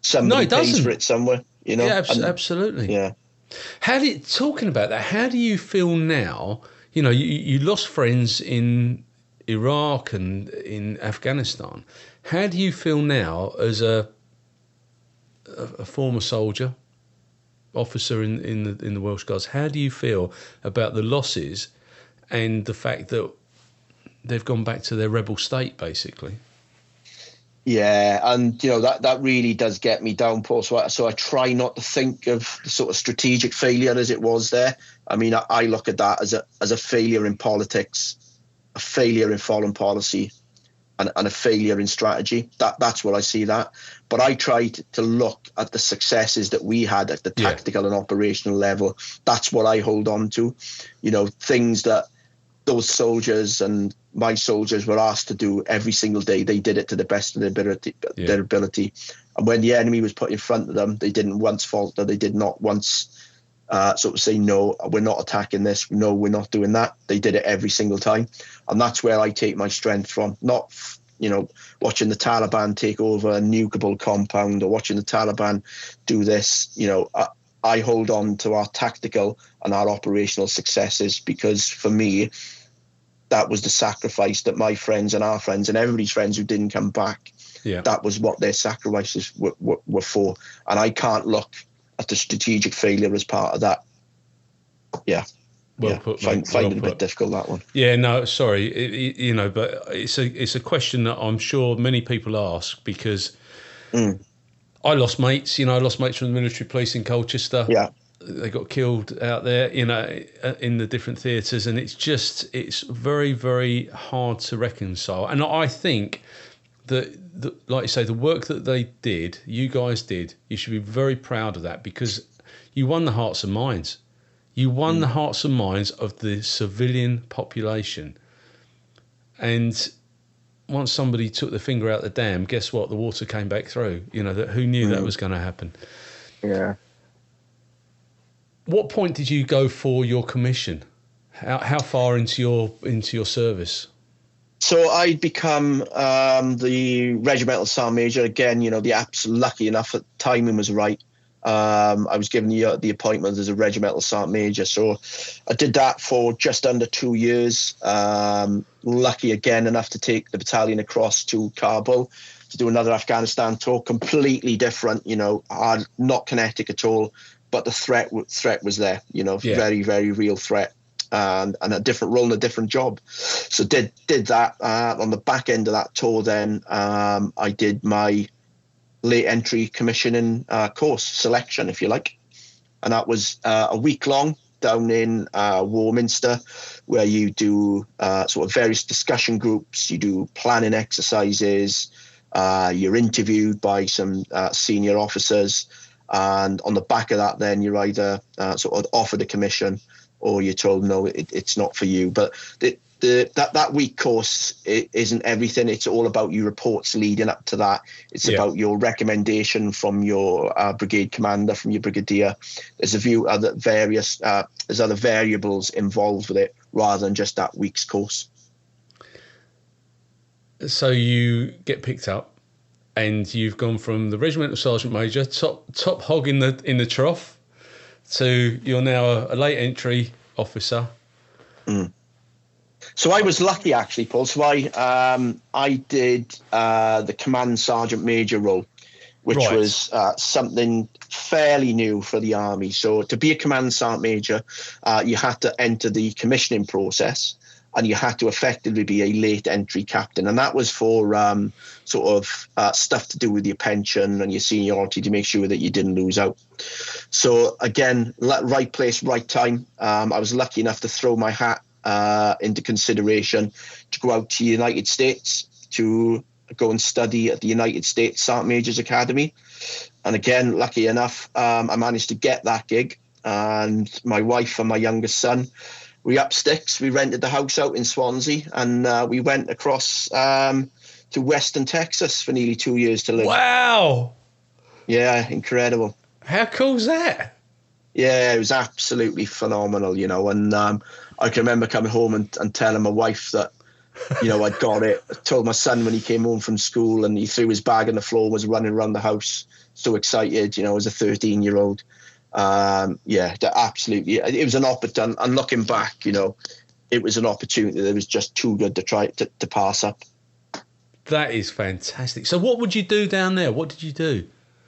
Somebody pays for it somewhere, Yeah, absolutely. Yeah. Talking about that, how do you feel now? You lost friends in Iraq and in Afghanistan. How do you feel now as a former soldier, officer in the Welsh Guards? How do you feel about the losses and the fact that they've gone back to their rebel state, basically? Yeah, and that really does get me down, Paul. So I try not to think of the sort of strategic failure as it was there. I mean, I look at that as a failure in politics, a failure in foreign policy, and a failure in strategy. That's what I see that. But I tried to look at the successes that we had at the tactical and operational level. That's what I hold on to. You know, things that those soldiers and my soldiers were asked to do every single day. They did it to the best of their ability. And when the enemy was put in front of them, they didn't once falter. They did not once sort of say, no, we're not attacking this. No, we're not doing that. They did it every single time. And that's where I take my strength from. Not, you know, watching the Taliban take over a nukeable compound or watching the Taliban do this. You know, I hold on to our tactical and our operational successes, because for me, that was the sacrifice that my friends and our friends and everybody's friends who didn't come back, that was what their sacrifices were for. And I can't look at the strategic failure as part of that. Well put. Find it a bit difficult, that one. Yeah, no, sorry. You know, but it's a question that I'm sure many people ask, because I lost mates. You know, I lost mates from the military police in Colchester. Yeah. They got killed out there, you know, in the different theatres, and it's very, very hard to reconcile. And I think that, like you say, the work that you guys did, you should be very proud of that, because you won the hearts and minds. You won the hearts and minds of the civilian population. And once somebody took the finger out the dam, guess what? The water came back through. You know, who knew that was going to happen? Yeah. What point did you go for your commission? How far into your service? So I'd become the regimental sergeant major again. You know, lucky enough that timing was right. I was given the appointment as a regimental sergeant major, so I did that for just under 2 years. Lucky again enough to take the battalion across to Kabul to do another Afghanistan tour. Completely different, you know, not kinetic at all, but the threat was there. You know, very, very real threat. And a different role and a different job. So did that. On the back end of that tour then, I did my late entry commissioning course selection, if you like. And that was a week long down in Warminster, where you do sort of various discussion groups, you do planning exercises, you're interviewed by some senior officers. And on the back of that, then you're either sort of offered a commission, or you're told, no, it's not for you. But that week course isn't everything. It's all about your reports leading up to that. It's about your recommendation from your brigade commander, from your brigadier. There's there's other variables involved with it, rather than just that week's course. So you get picked up, and you've gone from the regimental sergeant major, top hog in the trough, to you're now a late entry officer. So I was lucky, actually, Paul. So I did the command sergeant major role, which was something fairly new for the army. So to be a command sergeant major, you had to enter the commissioning process, and you had to effectively be a late entry captain. And that was for sort of stuff to do with your pension and your seniority, to make sure that you didn't lose out. So again, right place, right time. I was lucky enough to throw my hat into consideration to go out to the United States to go and study at the United States Sergeant Majors Academy. And again, lucky enough, I managed to get that gig. And my wife and my youngest son, we up sticks. We rented the house out in Swansea, and we went across to Western Texas for nearly 2 years to live. Wow. Yeah, incredible. How cool's that? Yeah, it was absolutely phenomenal, you know. And I can remember coming home and telling my wife that, you know, I'd got it. I told my son when he came home from school and he threw his bag on the floor and was running around the house, so excited, you know, as a 13-year-old. Absolutely. It was an opportunity. And looking back, you know, it was an opportunity that was just too good to try to pass up. That is fantastic. So what would you do down there? What did you do?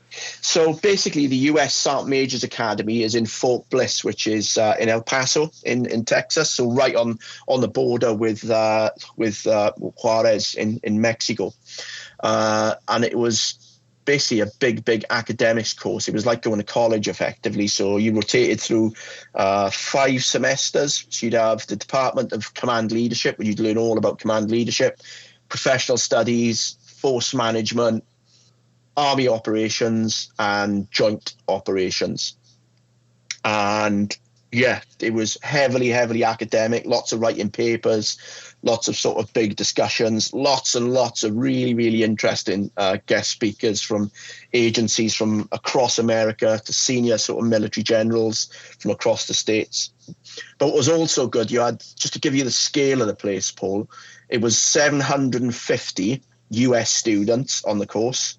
So basically, the US Sergeant Majors Academy is in Fort Bliss, which is in El Paso in Texas, so right on the border with Juarez in Mexico. And it was basically a big academics course. It was like going to college effectively. So you rotated through 5 semesters. So you'd have the Department of Command Leadership, where you'd learn all about command leadership. professional studies, force management, army operations, and joint operations. And yeah, it was heavily academic, lots of writing papers, lots of sort of big discussions, lots and lots of really interesting guest speakers from agencies from across America to senior sort of military generals from across the States. But what was also good, you had, just to give you the scale of the place, Paul, it was 750 US students on the course,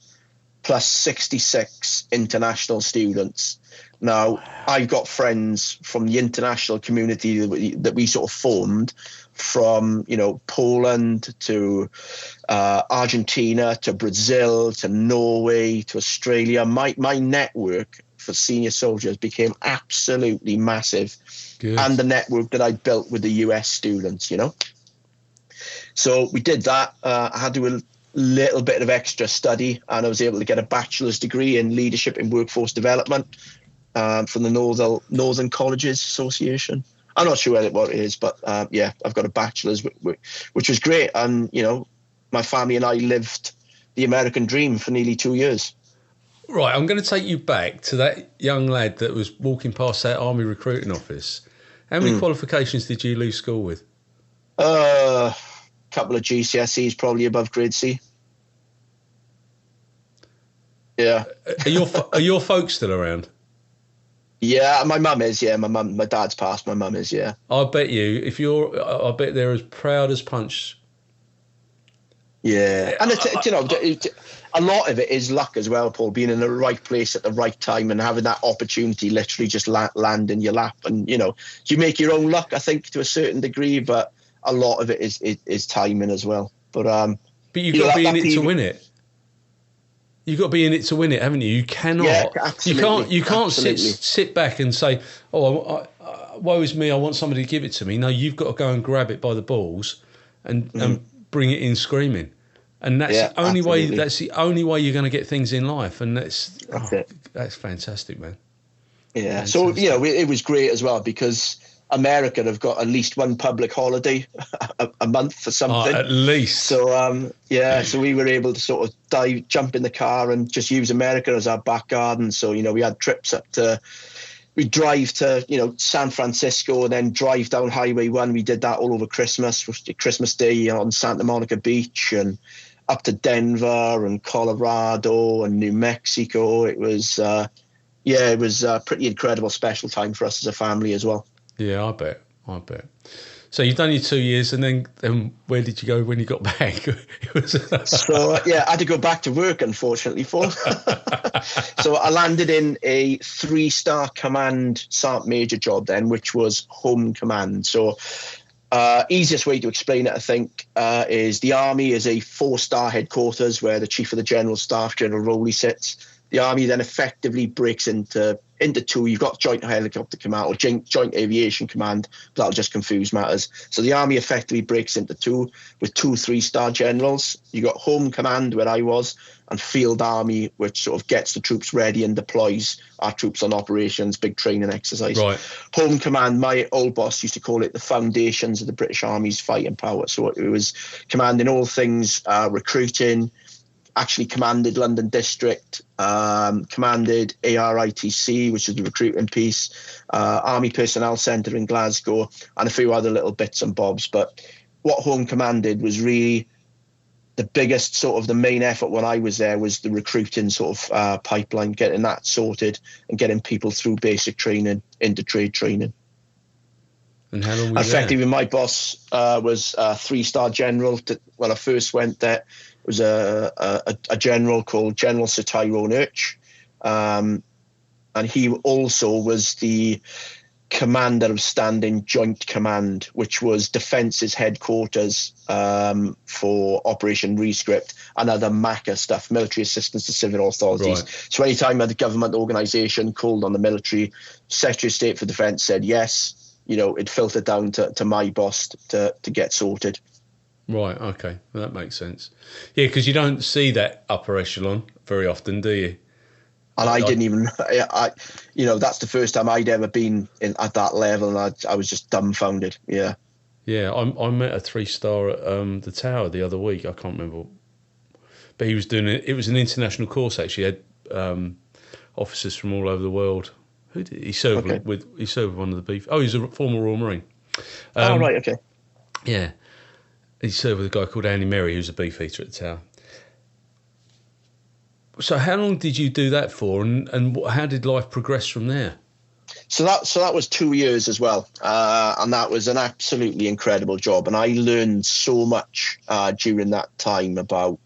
plus 66 international students. Now, I've got friends from the international community that we sort of formed, from, you know, Poland to Argentina to Brazil to Norway to Australia. My network for senior soldiers became absolutely massive. Good. And the network that I built with the US students, you know. So we did that. I had to do a little bit of extra study, and I was able to get a bachelor's degree in leadership and workforce development from the Northern Colleges Association. I'm not sure what it is, but yeah, I've got a bachelor's, which was great. And, you know, my family and I lived the American dream for nearly 2 years. Right, I'm going to take you back to that young lad that was walking past that army recruiting office. How many qualifications did you leave school with? A couple of GCSEs, probably above grade C. Yeah. Are your folks still around? Yeah, my mum is. Yeah, my dad's passed. My mum is. Yeah. I bet I bet they're as proud as punch. Yeah, and you know, a lot of it is luck as well, Paul. Being in the right place at the right time and having that opportunity literally just land in your lap. And, you know, you make your own luck, I think, to a certain degree, but a lot of it is timing as well. But you've got to be in it to win it. You've got to be in it to win it, haven't you? You cannot. Yeah, absolutely. You can't sit back and say, "Oh, woe is me. I want somebody to give it to me." No, you've got to go and grab it by the balls and bring it in screaming. And that's the only way. That's the only way you're going to get things in life. And that's fantastic, man. Yeah. Fantastic. So, you know, it was great as well, because America have got at least one public holiday a month for something. At least. So, so we were able to sort of jump in the car and just use America as our back garden. So, you know, we had trips we'd drive to, you know, San Francisco and then drive down Highway 1. We did that all over Christmas Day on Santa Monica Beach, and up to Denver and Colorado and New Mexico. It was, it was a pretty incredible special time for us as a family as well. Yeah, I bet. So you've done your 2 years, and then where did you go when you got back? So, I had to go back to work, unfortunately, Paul. So I landed in a 3-star command sergeant major job then, which was home command. So easiest way to explain it, I think, is the Army is a 4-star headquarters where the Chief of the General Staff, General Rowley, sits. The Army then effectively breaks into two. You've got Joint Helicopter Command or Joint Aviation Command, but that'll just confuse matters. So the Army effectively breaks into two, with 2 3-star generals. You got Home Command, where I was, and Field Army, which sort of gets the troops ready and deploys our troops on operations, big training exercise. Right. Home Command, my old boss used to call it the foundations of the British Army's fighting power. So it was commanding all things recruiting, actually commanded London District, commanded ARITC, which is the recruiting piece, Army Personnel Centre in Glasgow, and a few other little bits and bobs. But what Home commanded was really the biggest sort of the main effort when I was there was the recruiting sort of pipeline, getting that sorted and getting people through basic training into trade training. And how long was effectively, my boss was a 3-star general. When I first went there, it was a general called General Sir Tyrone Urch. And he also was the commander of Standing Joint Command, which was Defence's headquarters for Operation Rescript and other MACA stuff, military assistance to civil authorities. Right. So anytime the government organisation called on the military, Secretary of State for Defence said yes, you know, it filtered down to my boss to get sorted. Right, okay. Well, that makes sense. Yeah, because you don't see that upper echelon very often, do you? And I didn't even, you know, that's the first time I'd ever been at that level, and I was just dumbfounded. Yeah. Yeah, I met a 3-star at the Tower the other week. I can't remember, but he was doing it. It was an international course actually. He had officers from all over the world. Who did he served Okay. with? He served with one of the beef. Oh, he's a former Royal Marine. Right, okay. Yeah, he served with a guy called Andy Merry, who's a beefeater at the Tower. So how long did you do that for, and how did life progress from there? So that was 2 years as well, and that was an absolutely incredible job. And I learned so much during that time about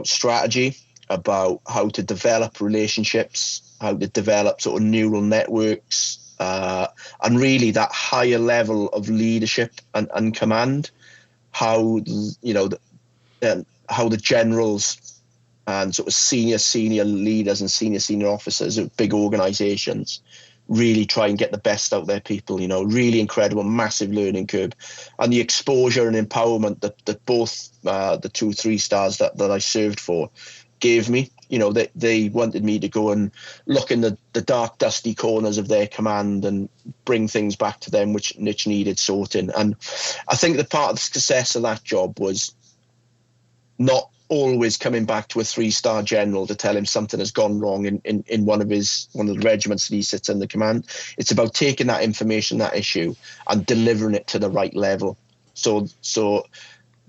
strategy, about how to develop relationships, how to develop sort of neural networks, and really that higher level of leadership and command. How how the generals and sort of senior leaders and senior officers of big organizations really try and get the best out of their people, really incredible, massive learning curve. And the exposure and empowerment that both the 2, 3 stars that I served for gave me. They wanted me to go and look in the dark, dusty corners of their command and bring things back to them which needed sorting. And I think the part of the success of that job was not always coming back to a 3-star general to tell him something has gone wrong in one of the regiments that he sits in the command. It's about taking that information, that issue, and delivering it to the right level. So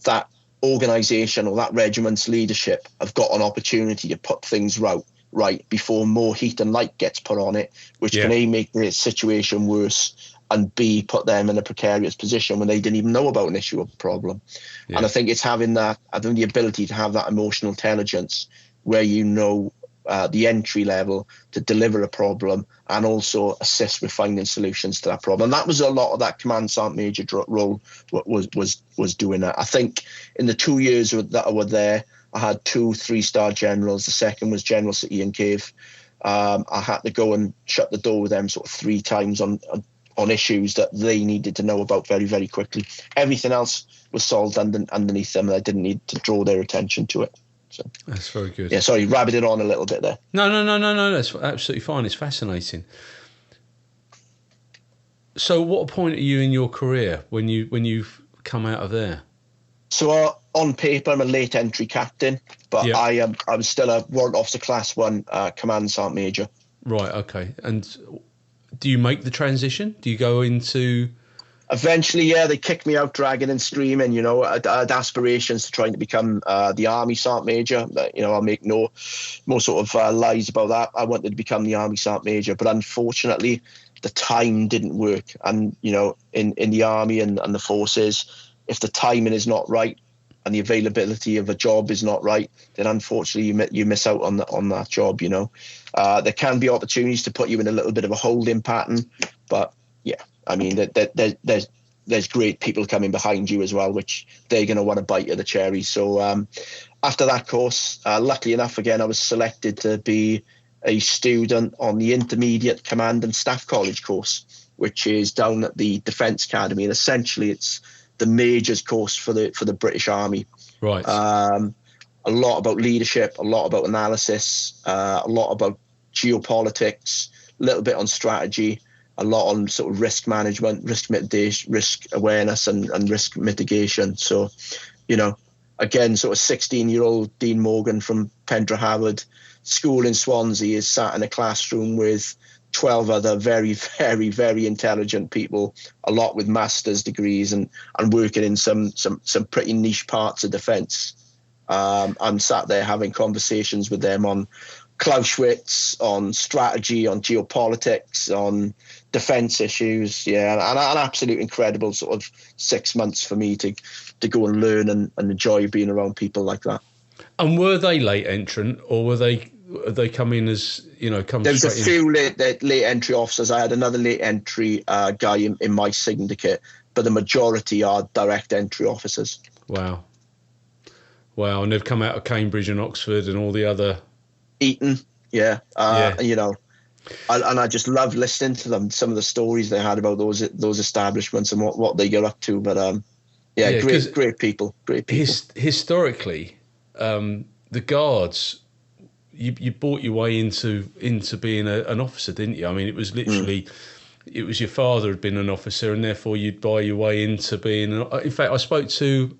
that organisation or that regiment's leadership have got an opportunity to put things right before more heat and light gets put on it, which can A, make the situation worse, and B, put them in a precarious position when they didn't even know about an issue or problem. Yeah. And I think it's having the ability to have that emotional intelligence where the entry level to deliver a problem and also assist with finding solutions to that problem. And that was a lot of that command sergeant major role was doing that. I think in the 2 years that I was there, I had 2 3-star generals. The second was General Sir Ian Cave. I had to go and shut the door with them sort of 3 times on issues that they needed to know about very, very quickly. Everything else was solved underneath them, and I didn't need to draw their attention to it. So that's very good. Yeah, sorry, rabbited on a little bit there. No, that's absolutely fine. It's fascinating. So what point are you in your career when you've come out of there? So on paper, I'm a late entry captain, but I'm still a Warrant Officer Class 1 Command Sergeant Major. Right, okay. And do you make the transition? Do you go into... Eventually, yeah, they kicked me out dragging and screaming. I had aspirations to trying to become the Army Sergeant Major. I'll make no sort of lies about that. I wanted to become the Army Sergeant Major, but unfortunately, the time didn't work. And, in the Army and the forces, if the timing is not right and the availability of a job is not right, then unfortunately you miss out on that job, There can be opportunities to put you in a little bit of a holding pattern, but yeah. I mean, there's great people coming behind you as well, which they're going to want to bite at the cherry. So after that course, luckily enough, again, I was selected to be a student on the Intermediate Command and Staff College course, which is down at the Defence Academy. And essentially, it's the majors course for the British Army. Right. A lot about leadership, a lot about analysis, a lot about geopolitics, a little bit on strategy, a lot on sort of risk management, risk mitigation, risk awareness and risk mitigation. So, again, sort of 16-year-old Dean Morgan from Pendrahoward School in Swansea is sat in a classroom with 12 other very, very, very intelligent people, a lot with master's degrees and working in some pretty niche parts of defence. I'm sat there having conversations with them on Clausewitz, on strategy, on geopolitics, on defence issues. Yeah, and an absolute incredible sort of 6 months for me to go and learn and enjoy being around people like that. And were they late entrant, or were they come in as, come There was a straight few late entry officers. I had another late entry guy in my syndicate, but the majority are direct entry officers. Wow. And they've come out of Cambridge and Oxford and all the other... Eton, yeah. And I just loved listening to them, some of the stories they had about those establishments and what they get up to. But great people. Historically, the Guards, you bought your way into being an officer, didn't you? I mean, it was literally it was your father had been an officer, and therefore you'd buy your way into being. In fact, I spoke to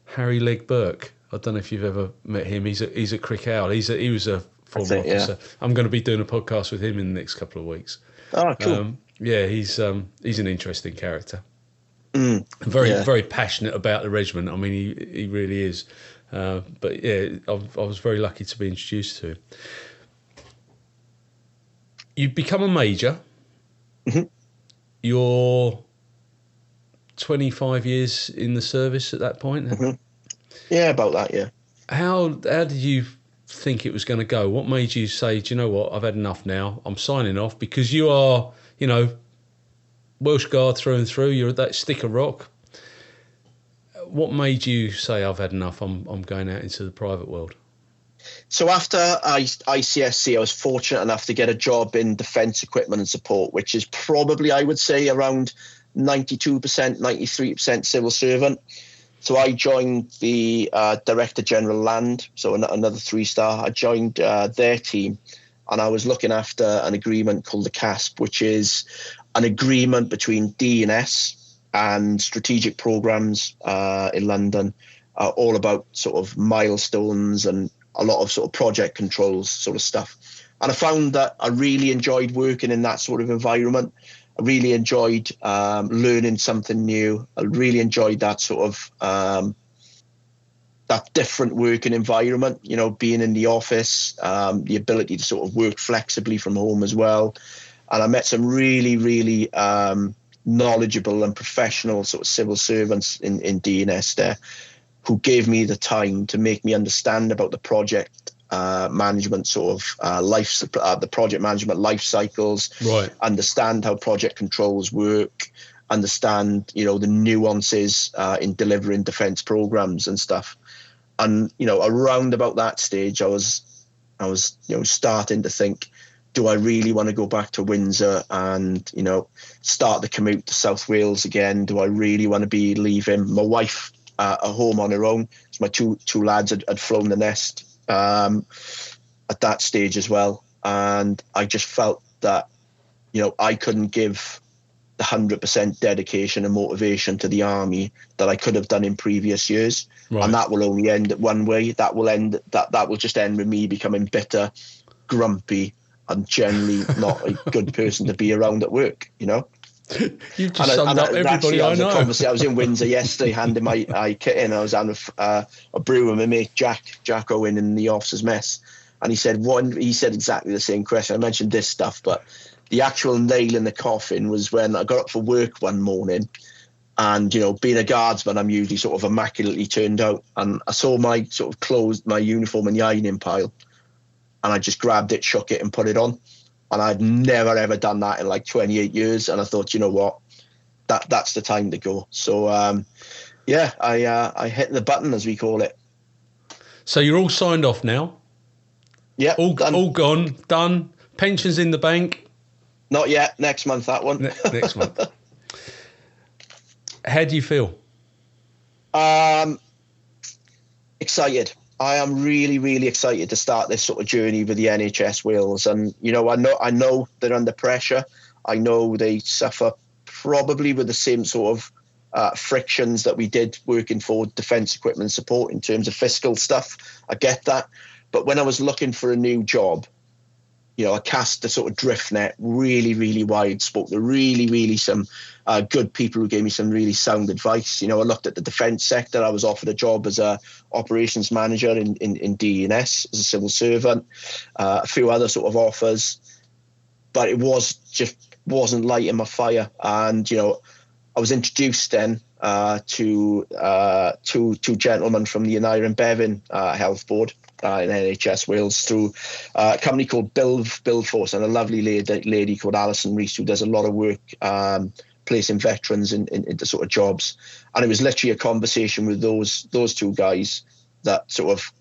Harry Legg Burke. I don't know if you've ever met him. He's a Crick Owl. He was a former officer. Yeah. I'm going to be doing a podcast with him in the next couple of weeks. Oh, cool. He's an interesting character. Very passionate about the regiment. I mean, he really is. But yeah, I was very lucky to be introduced to him. You become a major. Mm-hmm. You're 25 years in the service at that point. Mm-hmm. Yeah, about that. Yeah. How did you think it was going to go? What made you say, do you know what? I've had enough now. I'm signing off, because you are, Welsh Guard through and through. You're that stick of rock. What made you say, I've had enough? I'm going out into the private world. So after ICSC, I was fortunate enough to get a job in defence equipment and support, which is probably, I would say, around 92%, 93% civil servant. So I joined the Director General Land, so another 3-star. I joined their team, and I was looking after an agreement called the CASP, which is an agreement between D&S and strategic programs in London, all about sort of milestones and a lot of sort of project controls sort of stuff. And I found that I really enjoyed working in that sort of environment. I really enjoyed learning something new. I really enjoyed that sort of that different working environment, being in the office, the ability to sort of work flexibly from home as well. And I met some really, really knowledgeable and professional sort of civil servants in D&S there, who gave me the time to make me understand about the project management sort of the project management life cycles, right? Understand how project controls work, understand the nuances in delivering defence programs and stuff. And around about that stage, I was starting to think, do I really want to go back to Windsor and start the commute to South Wales again? Do I really want to be leaving my wife at home on her own? So my two lads had flown the nest at that stage as well, and I just felt that I couldn't give the 100% dedication and motivation to the army that I could have done in previous years. Right. And that will only end one way. That will just end with me becoming bitter, grumpy, and generally not a good person to be around at work. You've just summed up everybody I know. I was in Windsor yesterday handing my kit in. I was having a brew with my mate Jack Owen in the officers' mess, and he said exactly the same question. I mentioned this stuff, but the actual nail in the coffin was when I got up for work one morning, and being a guardsman, I'm usually sort of immaculately turned out, and I saw my sort of clothes, my uniform in the ironing pile, and I just grabbed it, shook it, and put it on. And I'd never, ever done that in like 28 years. And I thought, you know what, that's the time to go. So, I hit the button, as we call it. So you're all signed off now? Yeah. All gone, done. Pensions in the bank? Not yet. Next month, that one. Next month. How do you feel? Excited. I am really, really excited to start this sort of journey with the NHS Wales. And, I know they're under pressure. I know they suffer probably with the same sort of frictions that we did working for defence equipment support in terms of fiscal stuff. I get that. But when I was looking for a new job, I cast the sort of drift net really, really wide, spoke to really, really some good people who gave me some really sound advice. I looked at the defence sector. I was offered a job as a operations manager in D&S as a civil servant, a few other sort of offers, but it wasn't lighting my fire. And, I was introduced then to two gentlemen from the Irish and Bevan Health Board in NHS Wales through a company called Build Force, and a lovely lady called Alison Rees, who does a lot of work placing veterans into sort of jobs. And it was literally a conversation with those two guys that sort of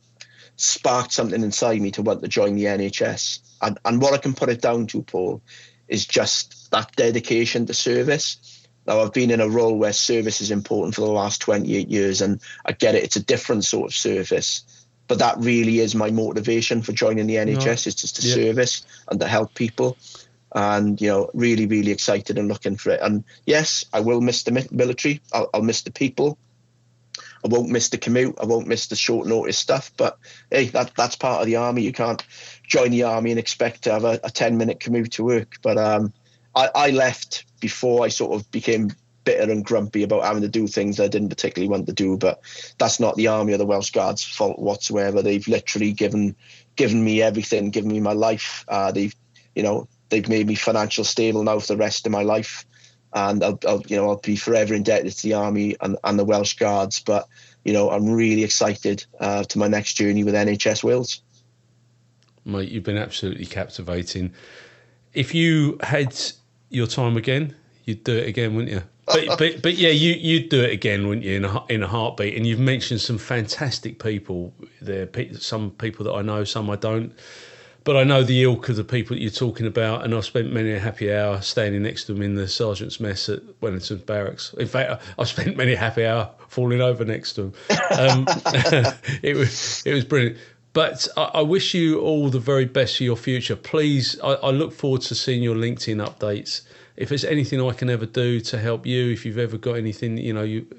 sparked something inside me to want to join the NHS. And what I can put it down to, Paul, is just that dedication to service. Now, I've been in a role where service is important for the last 28 years, and I get it, it's a different sort of service. But that really is my motivation for joining the NHS, is just to service and to help people. and, you know, really, really excited and looking for it. And yes, I will miss the military. I'll miss the people. I won't miss the commute. I won't miss the short notice stuff. But hey, that's part of the army. You can't join the army and expect to have a 10-minute commute to work. But I left before I sort of became bitter and grumpy about having to do things I didn't particularly want to do. But that's not the Army or the Welsh Guards' fault whatsoever. They've literally given me everything, given me my life. They've made me financially stable now for the rest of my life. And I'll be forever indebted to the Army and the Welsh Guards. But, you know, I'm really excited to my next journey with NHS Wales. Mate, you've been absolutely captivating. If you had your time again, you'd do it again, wouldn't you? But yeah, you'd do it again, wouldn't you, in a heartbeat? And you've mentioned some fantastic people there, some people that I know, some I don't. But I know the ilk of the people that you're talking about, and I've spent many a happy hour standing next to them in the sergeant's mess at Wellington Barracks. In fact, I've spent many a happy hour falling over next to them. It was brilliant. But I wish you all the very best for your future. Please, I look forward to seeing your LinkedIn updates. If there's anything I can ever do to help you, if you've ever got anything,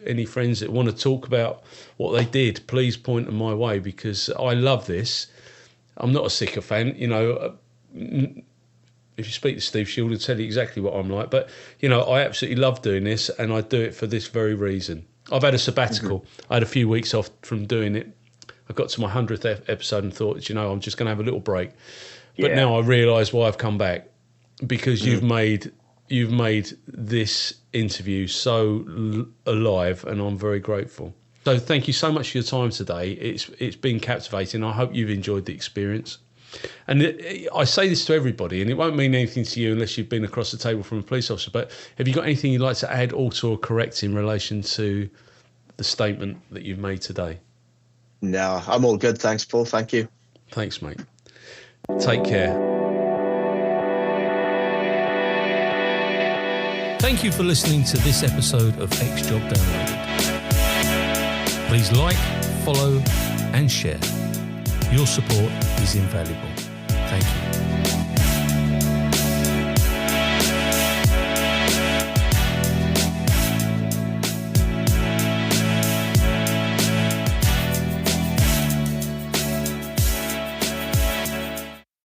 any friends that want to talk about what they did, please point them my way, because I love this. I'm not a sycophant, if you speak to Steve Shield, he'll tell you exactly what I'm like. But, I absolutely love doing this, and I do it for this very reason. I've had a sabbatical. Mm-hmm. I had a few weeks off from doing it. I got to my 100th episode and thought, I'm just going to have a little break. But now I realise why I've come back, because you've made this interview so alive, and I'm very grateful. So thank you so much for your time today. It's been captivating. I hope you've enjoyed the experience. And I say this to everybody, and it won't mean anything to you unless you've been across the table from a police officer, but have you got anything you'd like to add, alter or correct in relation to the statement that you've made today? No, I'm all good. Thanks, Paul. Thank you. Thanks, mate. Take care. Thank you for listening to this episode of X Job Downloaded. Please like, follow and share. Your support is invaluable. Thank you.